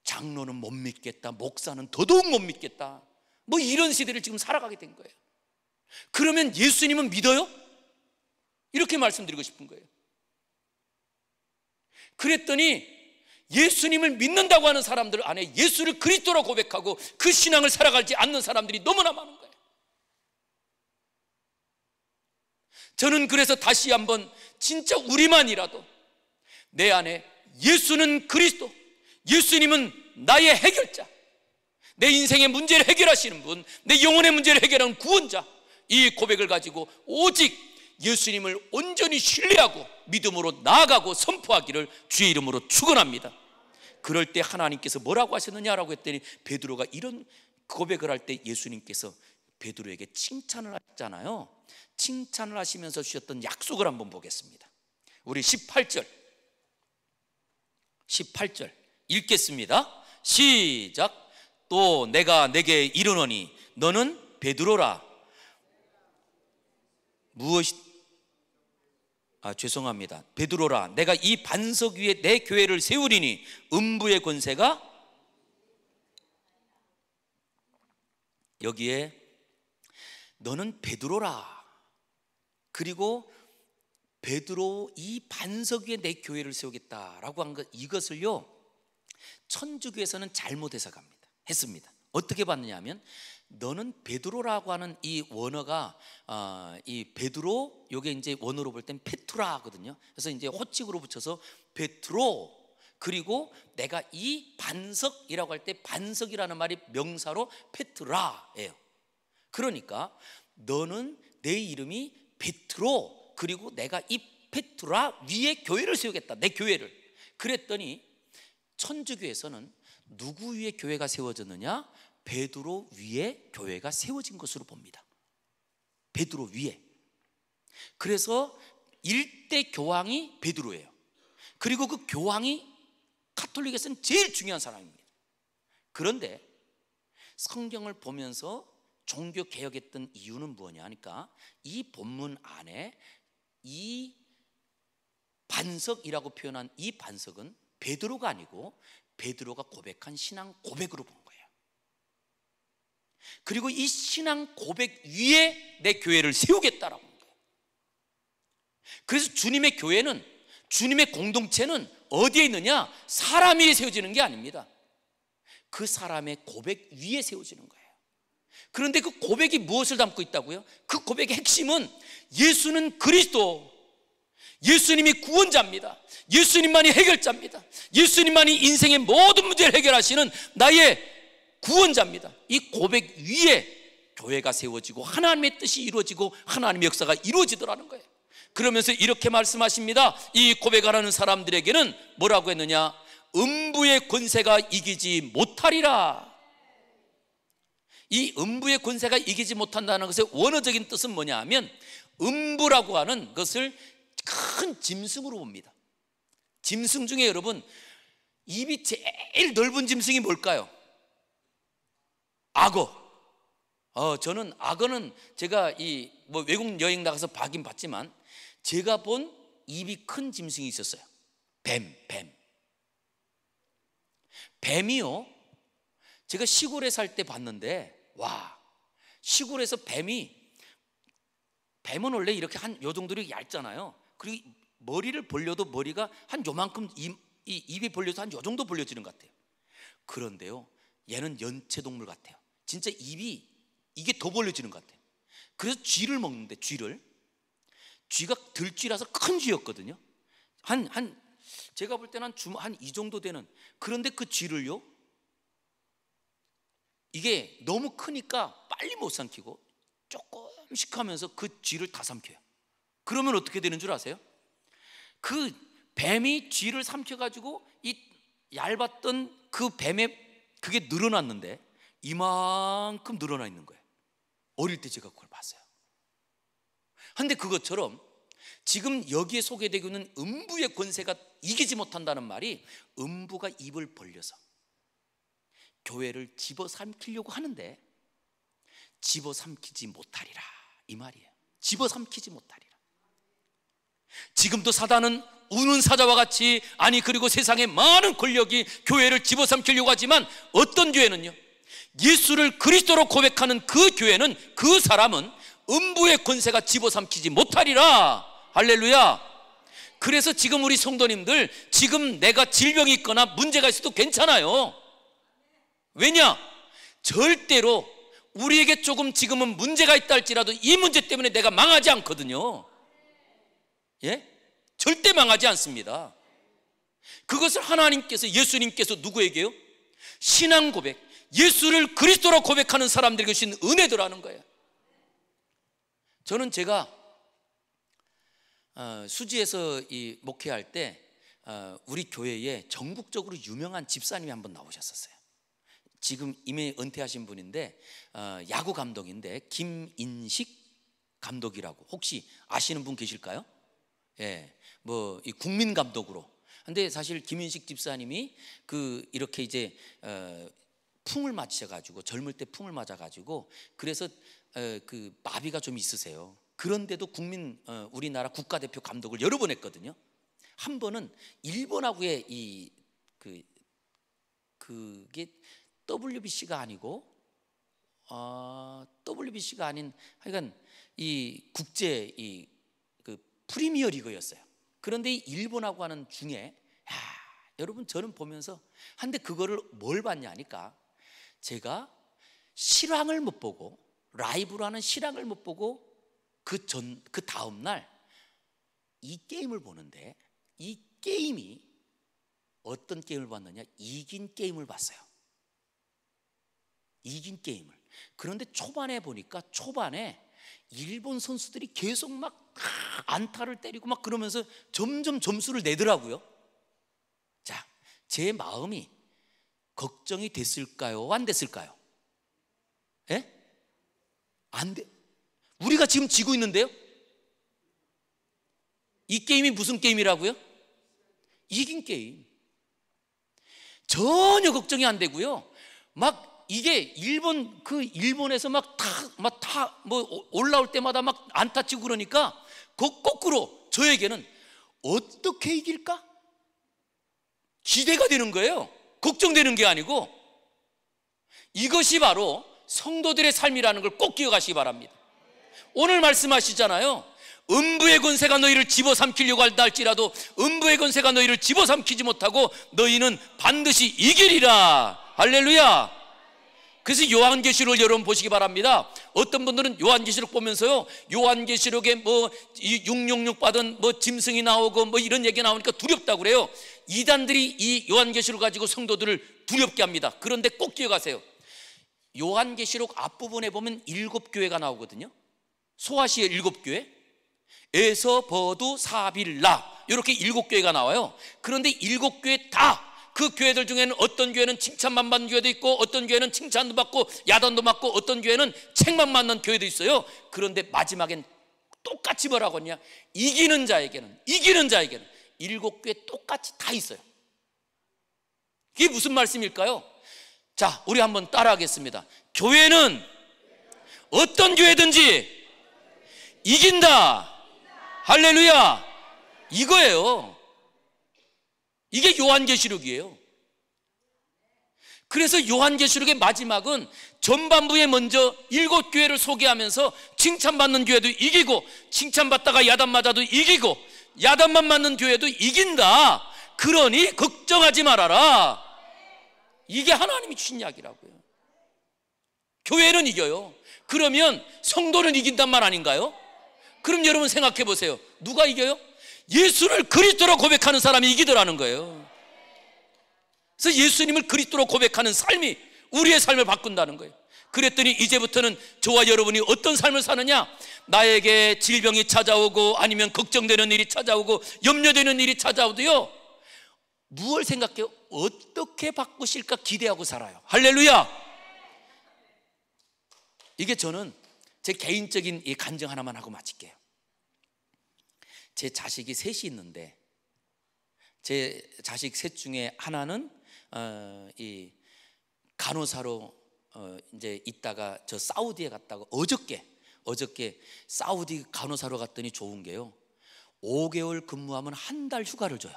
장로는 못 믿겠다, 목사는 더더욱 못 믿겠다, 뭐 이런 시대를 지금 살아가게 된 거예요. 그러면 예수님은 믿어요? 이렇게 말씀드리고 싶은 거예요. 그랬더니 예수님을 믿는다고 하는 사람들 안에 예수를 그리스도로 고백하고 그 신앙을 살아가지 않는 사람들이 너무나 많은 거예요. 저는 그래서 다시 한번 진짜 우리만이라도 내 안에 예수는 그리스도, 예수님은 나의 해결자, 내 인생의 문제를 해결하시는 분, 내 영혼의 문제를 해결하는 구원자, 이 고백을 가지고 오직 예수님을 온전히 신뢰하고 믿음으로 나아가고 선포하기를 주의 이름으로 축원합니다. 그럴 때 하나님께서 뭐라고 하셨느냐라고 했더니, 베드로가 이런 고백을 할 때 예수님께서 베드로에게 칭찬을 하셨잖아요. 칭찬을 하시면서 주셨던 약속을 한번 보겠습니다. 우리 18절 읽겠습니다. 시작. 또 내가 내게 이르노니 너는 베드로라. 죄송합니다. 베드로라, 내가 이 반석 위에 내 교회를 세우리니 음부의 권세가, 여기에 너는 베드로라, 그리고 베드로 이 반석 위에 내 교회를 세우겠다라고 한 것, 이것을요 천주교에서는 잘못 해석합니다. 했습니다. 어떻게 봤느냐 하면, 너는 베드로라고 하는 이 원어가 이 베드로, 요게 이제 원어로 볼 땐 페트라거든요. 그래서 이제 호칭으로 붙여서 베드로, 그리고 내가 이 반석이라고 할 때 반석이라는 말이 명사로 페트라예요. 그러니까 너는, 내 이름이 베드로, 그리고 내가 이 페트라 위에 교회를 세우겠다, 내 교회를. 그랬더니 천주교에서는 누구 위에 교회가 세워졌느냐? 베드로 위에 교회가 세워진 것으로 봅니다. 베드로 위에. 그래서 일대 교황이 베드로예요. 그리고 그 교황이 가톨릭에서는 제일 중요한 사람입니다. 그런데 성경을 보면서 종교 개혁했던 이유는 뭐냐 하니까, 이 본문 안에 이 반석이라고 표현한 이 반석은 베드로가 아니고 베드로가 고백한 신앙 고백으로 본 거예요. 그리고 이 신앙 고백 위에 내 교회를 세우겠다라고 한 거예요. 그래서 주님의 교회는, 주님의 공동체는 어디에 있느냐? 사람 위에 세워지는 게 아닙니다. 그 사람의 고백 위에 세워지는 거예요. 그런데 그 고백이 무엇을 담고 있다고요? 그 고백의 핵심은 예수는 그리스도, 예수님이 구원자입니다. 예수님만이 해결자입니다. 예수님만이 인생의 모든 문제를 해결하시는 나의 구원자입니다. 이 고백 위에 교회가 세워지고 하나님의 뜻이 이루어지고 하나님의 역사가 이루어지더라는 거예요. 그러면서 이렇게 말씀하십니다. 이 고백하는 사람들에게는 뭐라고 했느냐? 음부의 권세가 이기지 못하리라. 이 음부의 권세가 이기지 못한다는 것의 원어적인 뜻은 뭐냐 하면, 음부라고 하는 것을 큰 짐승으로 봅니다. 짐승 중에 여러분, 입이 제일 넓은 짐승이 뭘까요? 악어. 저는 악어는 제가 외국 여행 나가서 봐긴 봤지만 제가 본 입이 큰 짐승이 있었어요. 뱀이요. 제가 시골에 살 때 봤는데, 와, 시골에서 뱀은 원래 이렇게 한 요 정도로 얇잖아요. 그리고 머리를 벌려도 머리가 한 요만큼, 입이 벌려서 한 요 정도 벌려지는 것 같아요. 그런데요, 얘는 연체동물 같아요. 진짜 입이 이게 더 벌려지는 것 같아요. 그래서 쥐를 먹는데, 쥐가 들쥐라서 큰 쥐였거든요. 제가 볼 때는 한 이 정도 되는. 그런데 그 쥐를요, 이게 너무 크니까 빨리 못 삼키고 조금씩 하면서 그 쥐를 다 삼켜요. 그러면 어떻게 되는 줄 아세요? 그 뱀이 쥐를 삼켜가지고 이 얇았던 그 뱀의 그게 늘어났는데 이만큼 늘어나 있는 거예요. 어릴 때 제가 그걸 봤어요. 그런데 그것처럼 지금 여기에 소개되고 있는 음부의 권세가 이기지 못한다는 말이, 음부가 입을 벌려서 교회를 집어삼키려고 하는데 집어삼키지 못하리라, 이 말이에요. 집어삼키지 못하리라. 지금도 사단은 우는 사자와 같이, 그리고 세상의 많은 권력이 교회를 집어삼키려고 하지만, 어떤 교회는요, 예수를 그리스도로 고백하는 그 교회는, 그 사람은 음부의 권세가 집어삼키지 못하리라. 할렐루야. 그래서 지금 우리 성도님들, 지금 내가 질병이 있거나 문제가 있어도 괜찮아요. 왜냐? 절대로 우리에게 조금 지금은 문제가 있다 할지라도 이 문제 때문에 내가 망하지 않거든요. 예? 절대 망하지 않습니다. 그것을 하나님께서, 예수님께서 누구에게요? 신앙 고백, 예수를 그리스도로 고백하는 사람들에게 주신 은혜더라는 거예요. 저는 제가 수지에서 목회할 때 우리 교회에 전국적으로 유명한 집사님이 한번 나오셨었어요. 지금 이미 은퇴하신 분인데 야구 감독인데, 김인식 감독이라고, 혹시 아시는 분 계실까요? 예, 이 국민 감독으로. 근데 사실 김인식 집사님이 이렇게 이제 풍을 맞으셔가지고, 젊을 때 풍을 맞아가지고, 그래서 마비가 좀 있으세요. 그런데도 우리나라 국가대표 감독을 여러 번 했거든요. 한 번은 일본하고의 그게 WBC가 아니고, WBC가 아닌, 하여간 국제 프리미어 리그였어요. 그런데 이 일본하고 하는 중에, 여러분, 저는 보면서, 한데 그거를 뭘 봤냐 하니까, 제가 실황을 못 보고, 라이브로 하는 실황을 못 보고, 그 다음날 이 게임을 보는데, 이 게임이 어떤 게임을 봤느냐? 이긴 게임을 봤어요. 이긴 게임을. 그런데 초반에 보니까, 일본 선수들이 계속 막 안타를 때리고 막 그러면서 점점 점수를 내더라고요. 자, 제 마음이 걱정이 됐을까요? 안 됐을까요? 예? 안 돼. 우리가 지금 지고 있는데요, 이 게임이 무슨 게임이라고요? 이긴 게임. 전혀 걱정이 안 되고요. 막 이게 일본에서 올라올 때마다 막 안타 치고 그러니까, 거꾸로 저에게는 어떻게 이길까? 기대가 되는 거예요. 걱정되는 게 아니고. 이것이 바로 성도들의 삶이라는 걸 꼭 기억하시기 바랍니다. 오늘 말씀하시잖아요. 음부의 권세가 너희를 집어삼키려고 한다 할지라도 음부의 권세가 너희를 집어삼키지 못하고 너희는 반드시 이기리라. 할렐루야. 그래서 요한계시록을 여러분 보시기 바랍니다. 어떤 분들은 요한계시록 보면서요, 요한계시록에 뭐 666 받은 뭐 짐승이 나오고 뭐 이런 얘기 나오니까 두렵다고 그래요. 이단들이 이 요한계시록 가지고 성도들을 두렵게 합니다. 그런데 꼭 기억하세요. 요한계시록 앞부분에 보면 7교회가 나오거든요. 소아시아 7교회, 에서, 버두, 사빌라, 이렇게 7교회가 나와요. 그런데 7교회 다 그 교회들 중에는 어떤 교회는 칭찬만 받는 교회도 있고, 어떤 교회는 칭찬도 받고 야단도 맞고, 어떤 교회는 책만 맞는 교회도 있어요. 그런데 마지막엔 똑같이 뭐라고 하냐, 이기는 자에게는 7교회 똑같이 다 있어요. 이게 무슨 말씀일까요? 자, 우리 한번 따라하겠습니다. 교회는 어떤 교회든지 이긴다. 할렐루야. 이거예요. 이게 요한계시록이에요. 그래서 요한계시록의 마지막은 전반부에 먼저 7교회를 소개하면서 칭찬받는 교회도 이기고, 칭찬받다가 야단 맞아도 이기고, 야단만 맞는 교회도 이긴다. 그러니 걱정하지 말아라. 이게 하나님이 주신 이야기라고요. 교회는 이겨요. 그러면 성도는 이긴단 말 아닌가요? 그럼 여러분 생각해 보세요. 누가 이겨요? 예수를 그리스도로 고백하는 사람이 이기더라는 거예요. 그래서 예수님을 그리스도로 고백하는 삶이 우리의 삶을 바꾼다는 거예요. 그랬더니 이제부터는 저와 여러분이 어떤 삶을 사느냐, 나에게 질병이 찾아오고 아니면 걱정되는 일이 찾아오고 염려되는 일이 찾아오도요, 무엇을 생각해요? 어떻게 바꾸실까 기대하고 살아요. 할렐루야. 이게 저는 제 개인적인 이 간증 하나만 하고 마칠게요. 제 자식이 셋이 있는데, 제 자식 셋 중에 하나는 이 간호사로 이제 있다가 저 사우디에 갔다가 어저께 사우디 간호사로 갔더니 좋은 게요, 5개월 근무하면 한 달 휴가를 줘요.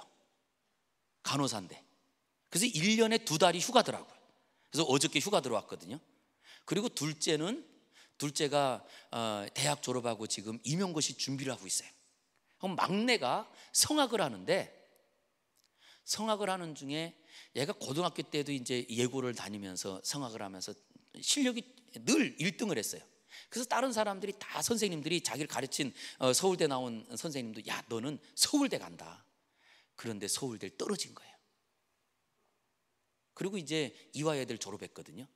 간호사인데. 그래서 1년에 2달이 휴가더라고요. 그래서 어저께 휴가 들어왔거든요. 그리고 둘째가 대학 졸업하고 지금 임용고시 준비를 하고 있어요. 그럼 막내가 성악을 하는데, 성악을 하는 중에 얘가 고등학교 때도 이제 예고를 다니면서 성악을 하면서 실력이 늘 1등을 했어요. 그래서 다른 사람들이 다, 선생님들이 자기를 가르친 서울대 나온 선생님도, 야, 너는 서울대 간다. 그런데 서울대를 떨어진 거예요. 그리고 이제 이화여대를 졸업했거든요.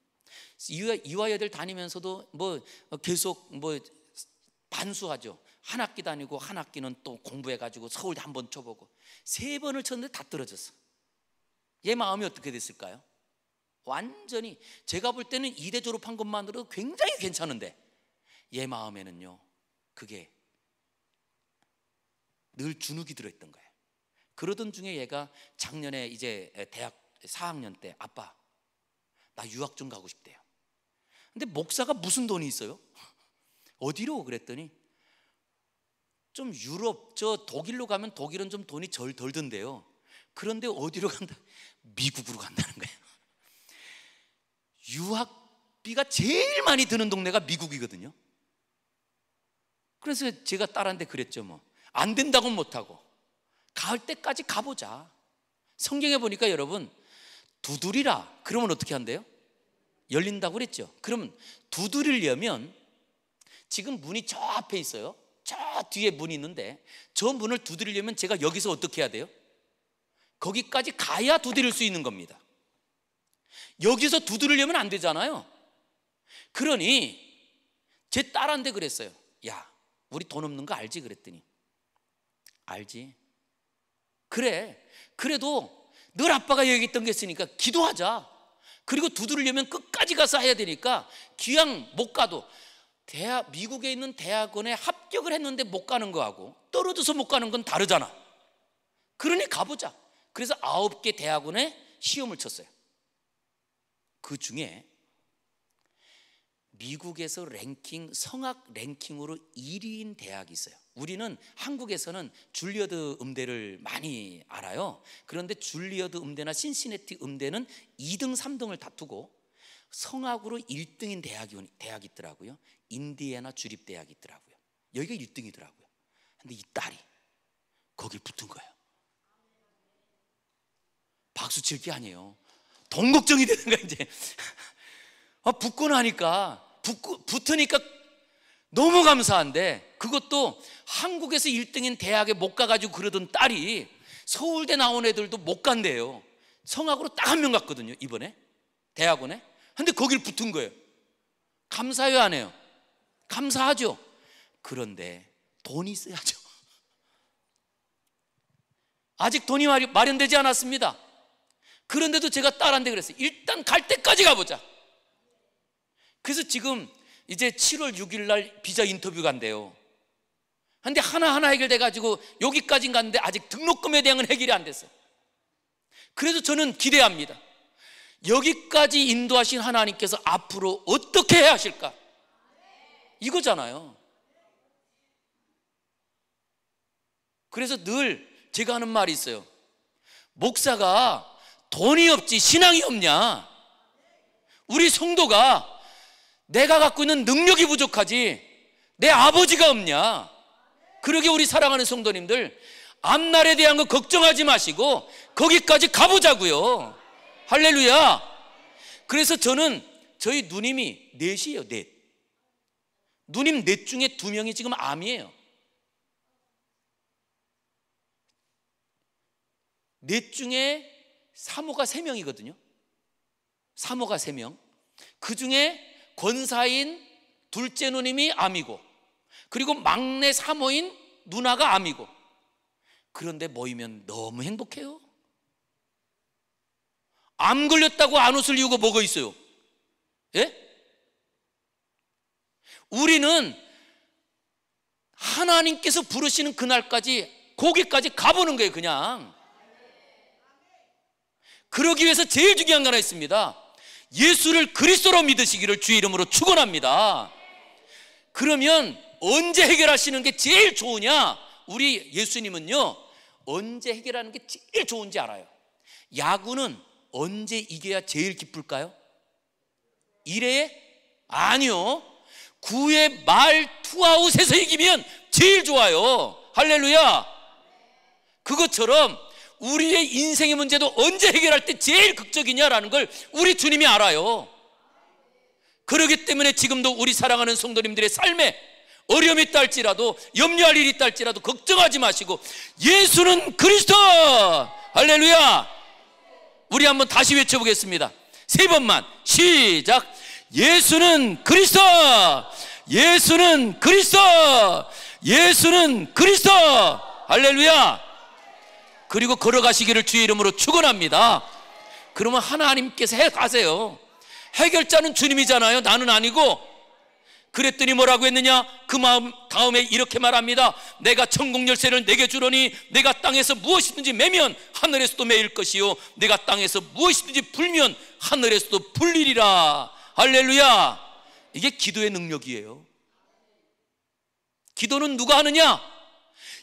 이화여대를 다니면서도 뭐 계속 뭐 반수하죠. 한 학기 다니고 한 학기는 또 공부해가지고 서울대 한번 쳐보고 3번을 쳤는데 다 떨어졌어. 얘 마음이 어떻게 됐을까요? 완전히, 제가 볼 때는 2대 졸업한 것만으로도 굉장히 괜찮은데 얘 마음에는요, 그게 늘 주눅이 들어있던 거예요. 그러던 중에 얘가 작년에 이제 대학 4학년 때, 아빠, 나 유학 좀 가고 싶대요. 근데 목사가 무슨 돈이 있어요? 어디로? 그랬더니 좀 유럽, 저 독일로 가면 독일은 좀 돈이 덜 든대요. 그런데 어디로 간다? 미국으로 간다는 거예요. 유학비가 제일 많이 드는 동네가 미국이거든요. 그래서 제가 딸한테 그랬죠. 뭐 안 된다고는 못하고 갈 때까지 가보자. 성경에 보니까 여러분, 두드리라 그러면 어떻게 한대요? 열린다고 그랬죠. 그러면 두드리려면, 지금 문이 저 앞에 있어요. 저 뒤에 문이 있는데 저 문을 두드리려면 제가 여기서 어떻게 해야 돼요? 거기까지 가야 두드릴 수 있는 겁니다. 여기서 두드리려면 안 되잖아요. 그러니 제 딸한테 그랬어요. 야, 우리 돈 없는 거 알지? 그랬더니, 알지. 그래, 그래도 늘 아빠가 얘기했던 게 있으니까 기도하자. 그리고 두드리려면 끝까지 가서 해야 되니까 기왕 못 가도, 미국에 있는 대학원에 합격을 했는데 못 가는 거하고 떨어져서 못 가는 건 다르잖아. 그러니 가보자. 그래서 9개 대학원에 시험을 쳤어요. 그 중에 미국에서 성악 랭킹으로 1위인 대학이 있어요. 우리는 한국에서는 줄리어드 음대를 많이 알아요. 그런데 줄리어드 음대나 신시내티 음대는 2등, 3등을 다투고 성악으로 1등인 대학이 있더라고요. 인디애나 주립대학이 있더라고요. 여기가 1등이더라고요. 근데 이 딸이 거기 붙은 거예요. 박수 칠 게 아니에요. 돈 걱정이 되는 거야 이제. 붙고 나니까 붙으니까 너무 감사한데, 그것도 한국에서 1등인 대학에 못 가가지고 그러던 딸이 서울대 나온 애들도 못 간대요. 성악으로 딱 한 명 갔거든요, 이번에 대학원에. 근데 거길 붙은 거예요. 감사해요, 안 해요? 감사하죠. 그런데 돈이 있어야죠. 아직 돈이 마련되지 않았습니다. 그런데도 제가 딸한테 그랬어요. 일단 갈 때까지 가보자. 그래서 지금 이제 7월 6일 날 비자 인터뷰 간대요. 근데 하나하나 해결돼 가지고 여기까지 갔는데 아직 등록금에 대한 해결이 안 됐어요. 그래서 저는 기대합니다. 여기까지 인도하신 하나님께서 앞으로 어떻게 해야 하실까? 이거잖아요. 그래서 늘 제가 하는 말이 있어요. 목사가 돈이 없지 신앙이 없냐? 우리 성도가 내가 갖고 있는 능력이 부족하지 내 아버지가 없냐? 그러게 우리 사랑하는 성도님들, 앞날에 대한 거 걱정하지 마시고 거기까지 가보자고요. 할렐루야. 그래서 저는 저희 누님이 넷이에요. 넷. 누님 넷 중에 2명이 지금 암이에요. 넷 중에 사모가 3명이거든요. 사모가 3명. 그 중에 권사인 둘째 누님이 암이고, 그리고 막내 사모인 누나가 암이고. 그런데 모이면 너무 행복해요. 암 걸렸다고 안 웃을 이유가 뭐가 있어요? 예? 우리는 하나님께서 부르시는 그날까지 거기까지 가보는 거예요. 그냥 그러기 위해서 제일 중요한 거 하나 있습니다. 예수를 그리스도로 믿으시기를 주의 이름으로 축원합니다. 그러면 언제 해결하시는 게 제일 좋으냐? 우리 예수님은요, 언제 해결하는 게 제일 좋은지 알아요. 야구는 언제 이겨야 제일 기쁠까요? 1회에? 아니요, 9회 말 투아웃에서 이기면 제일 좋아요. 할렐루야. 그것처럼 우리의 인생의 문제도 언제 해결할 때 제일 극적이냐라는 걸 우리 주님이 알아요. 그렇기 때문에 지금도 우리 사랑하는 성도님들의 삶에 어려움이 있다 할지라도, 염려할 일이 있다 할지라도 걱정하지 마시고 예수는 그리스도! 할렐루야. 우리 한번 다시 외쳐보겠습니다. 3번만 시작. 예수는 그리스도! 예수는 그리스도! 예수는 그리스도! 할렐루야. 그리고 걸어가시기를 주의 이름으로 축원합니다. 그러면 하나님께서 해가세요. 해결자는 주님이잖아요. 나는 아니고. 그랬더니 뭐라고 했느냐? 그 마음 다음에 이렇게 말합니다. 내가 천국 열쇠를 내게 주러니 내가 땅에서 무엇이든지 매면 하늘에서도 매일 것이요 내가 땅에서 무엇이든지 불면 하늘에서도 불리리라. 할렐루야. 이게 기도의 능력이에요. 기도는 누가 하느냐?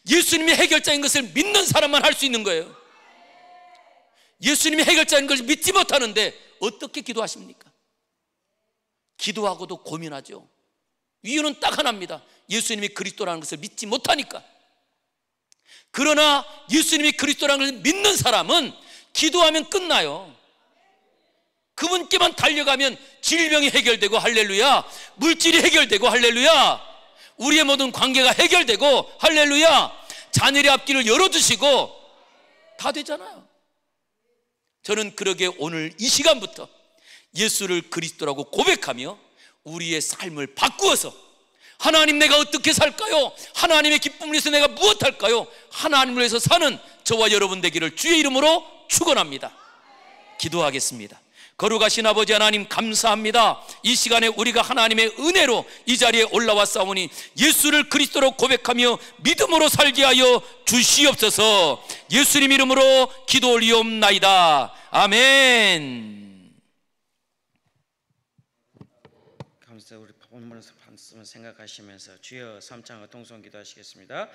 예수님이 해결자인 것을 믿는 사람만 할 수 있는 거예요. 예수님이 해결자인 것을 믿지 못하는데 어떻게 기도하십니까? 기도하고도 고민하죠. 이유는 딱 하나입니다. 예수님이 그리스도라는 것을 믿지 못하니까. 그러나 예수님이 그리스도라는 것을 믿는 사람은 기도하면 끝나요. 그분께만 달려가면 질병이 해결되고 할렐루야, 물질이 해결되고 할렐루야, 우리의 모든 관계가 해결되고 할렐루야, 자녀의 앞길을 열어주시고 다 되잖아요. 저는 그러게 오늘 이 시간부터 예수를 그리스도라고 고백하며 우리의 삶을 바꾸어서 하나님 내가 어떻게 살까요? 하나님의 기쁨을 위해서 내가 무엇할까요? 하나님을 위해서 사는 저와 여러분 되기를 주의 이름으로 축원합니다. 기도하겠습니다. 거룩하신 아버지 하나님 감사합니다. 이 시간에 우리가 하나님의 은혜로 이 자리에 올라왔사오니 예수를 그리스도로 고백하며 믿음으로 살게 하여 주시옵소서. 예수님 이름으로 기도 올리옵나이다. 아멘. 감사. 우리 본문에서 말씀을 생각하시면서 주여 3창 동성 기도하시겠습니다.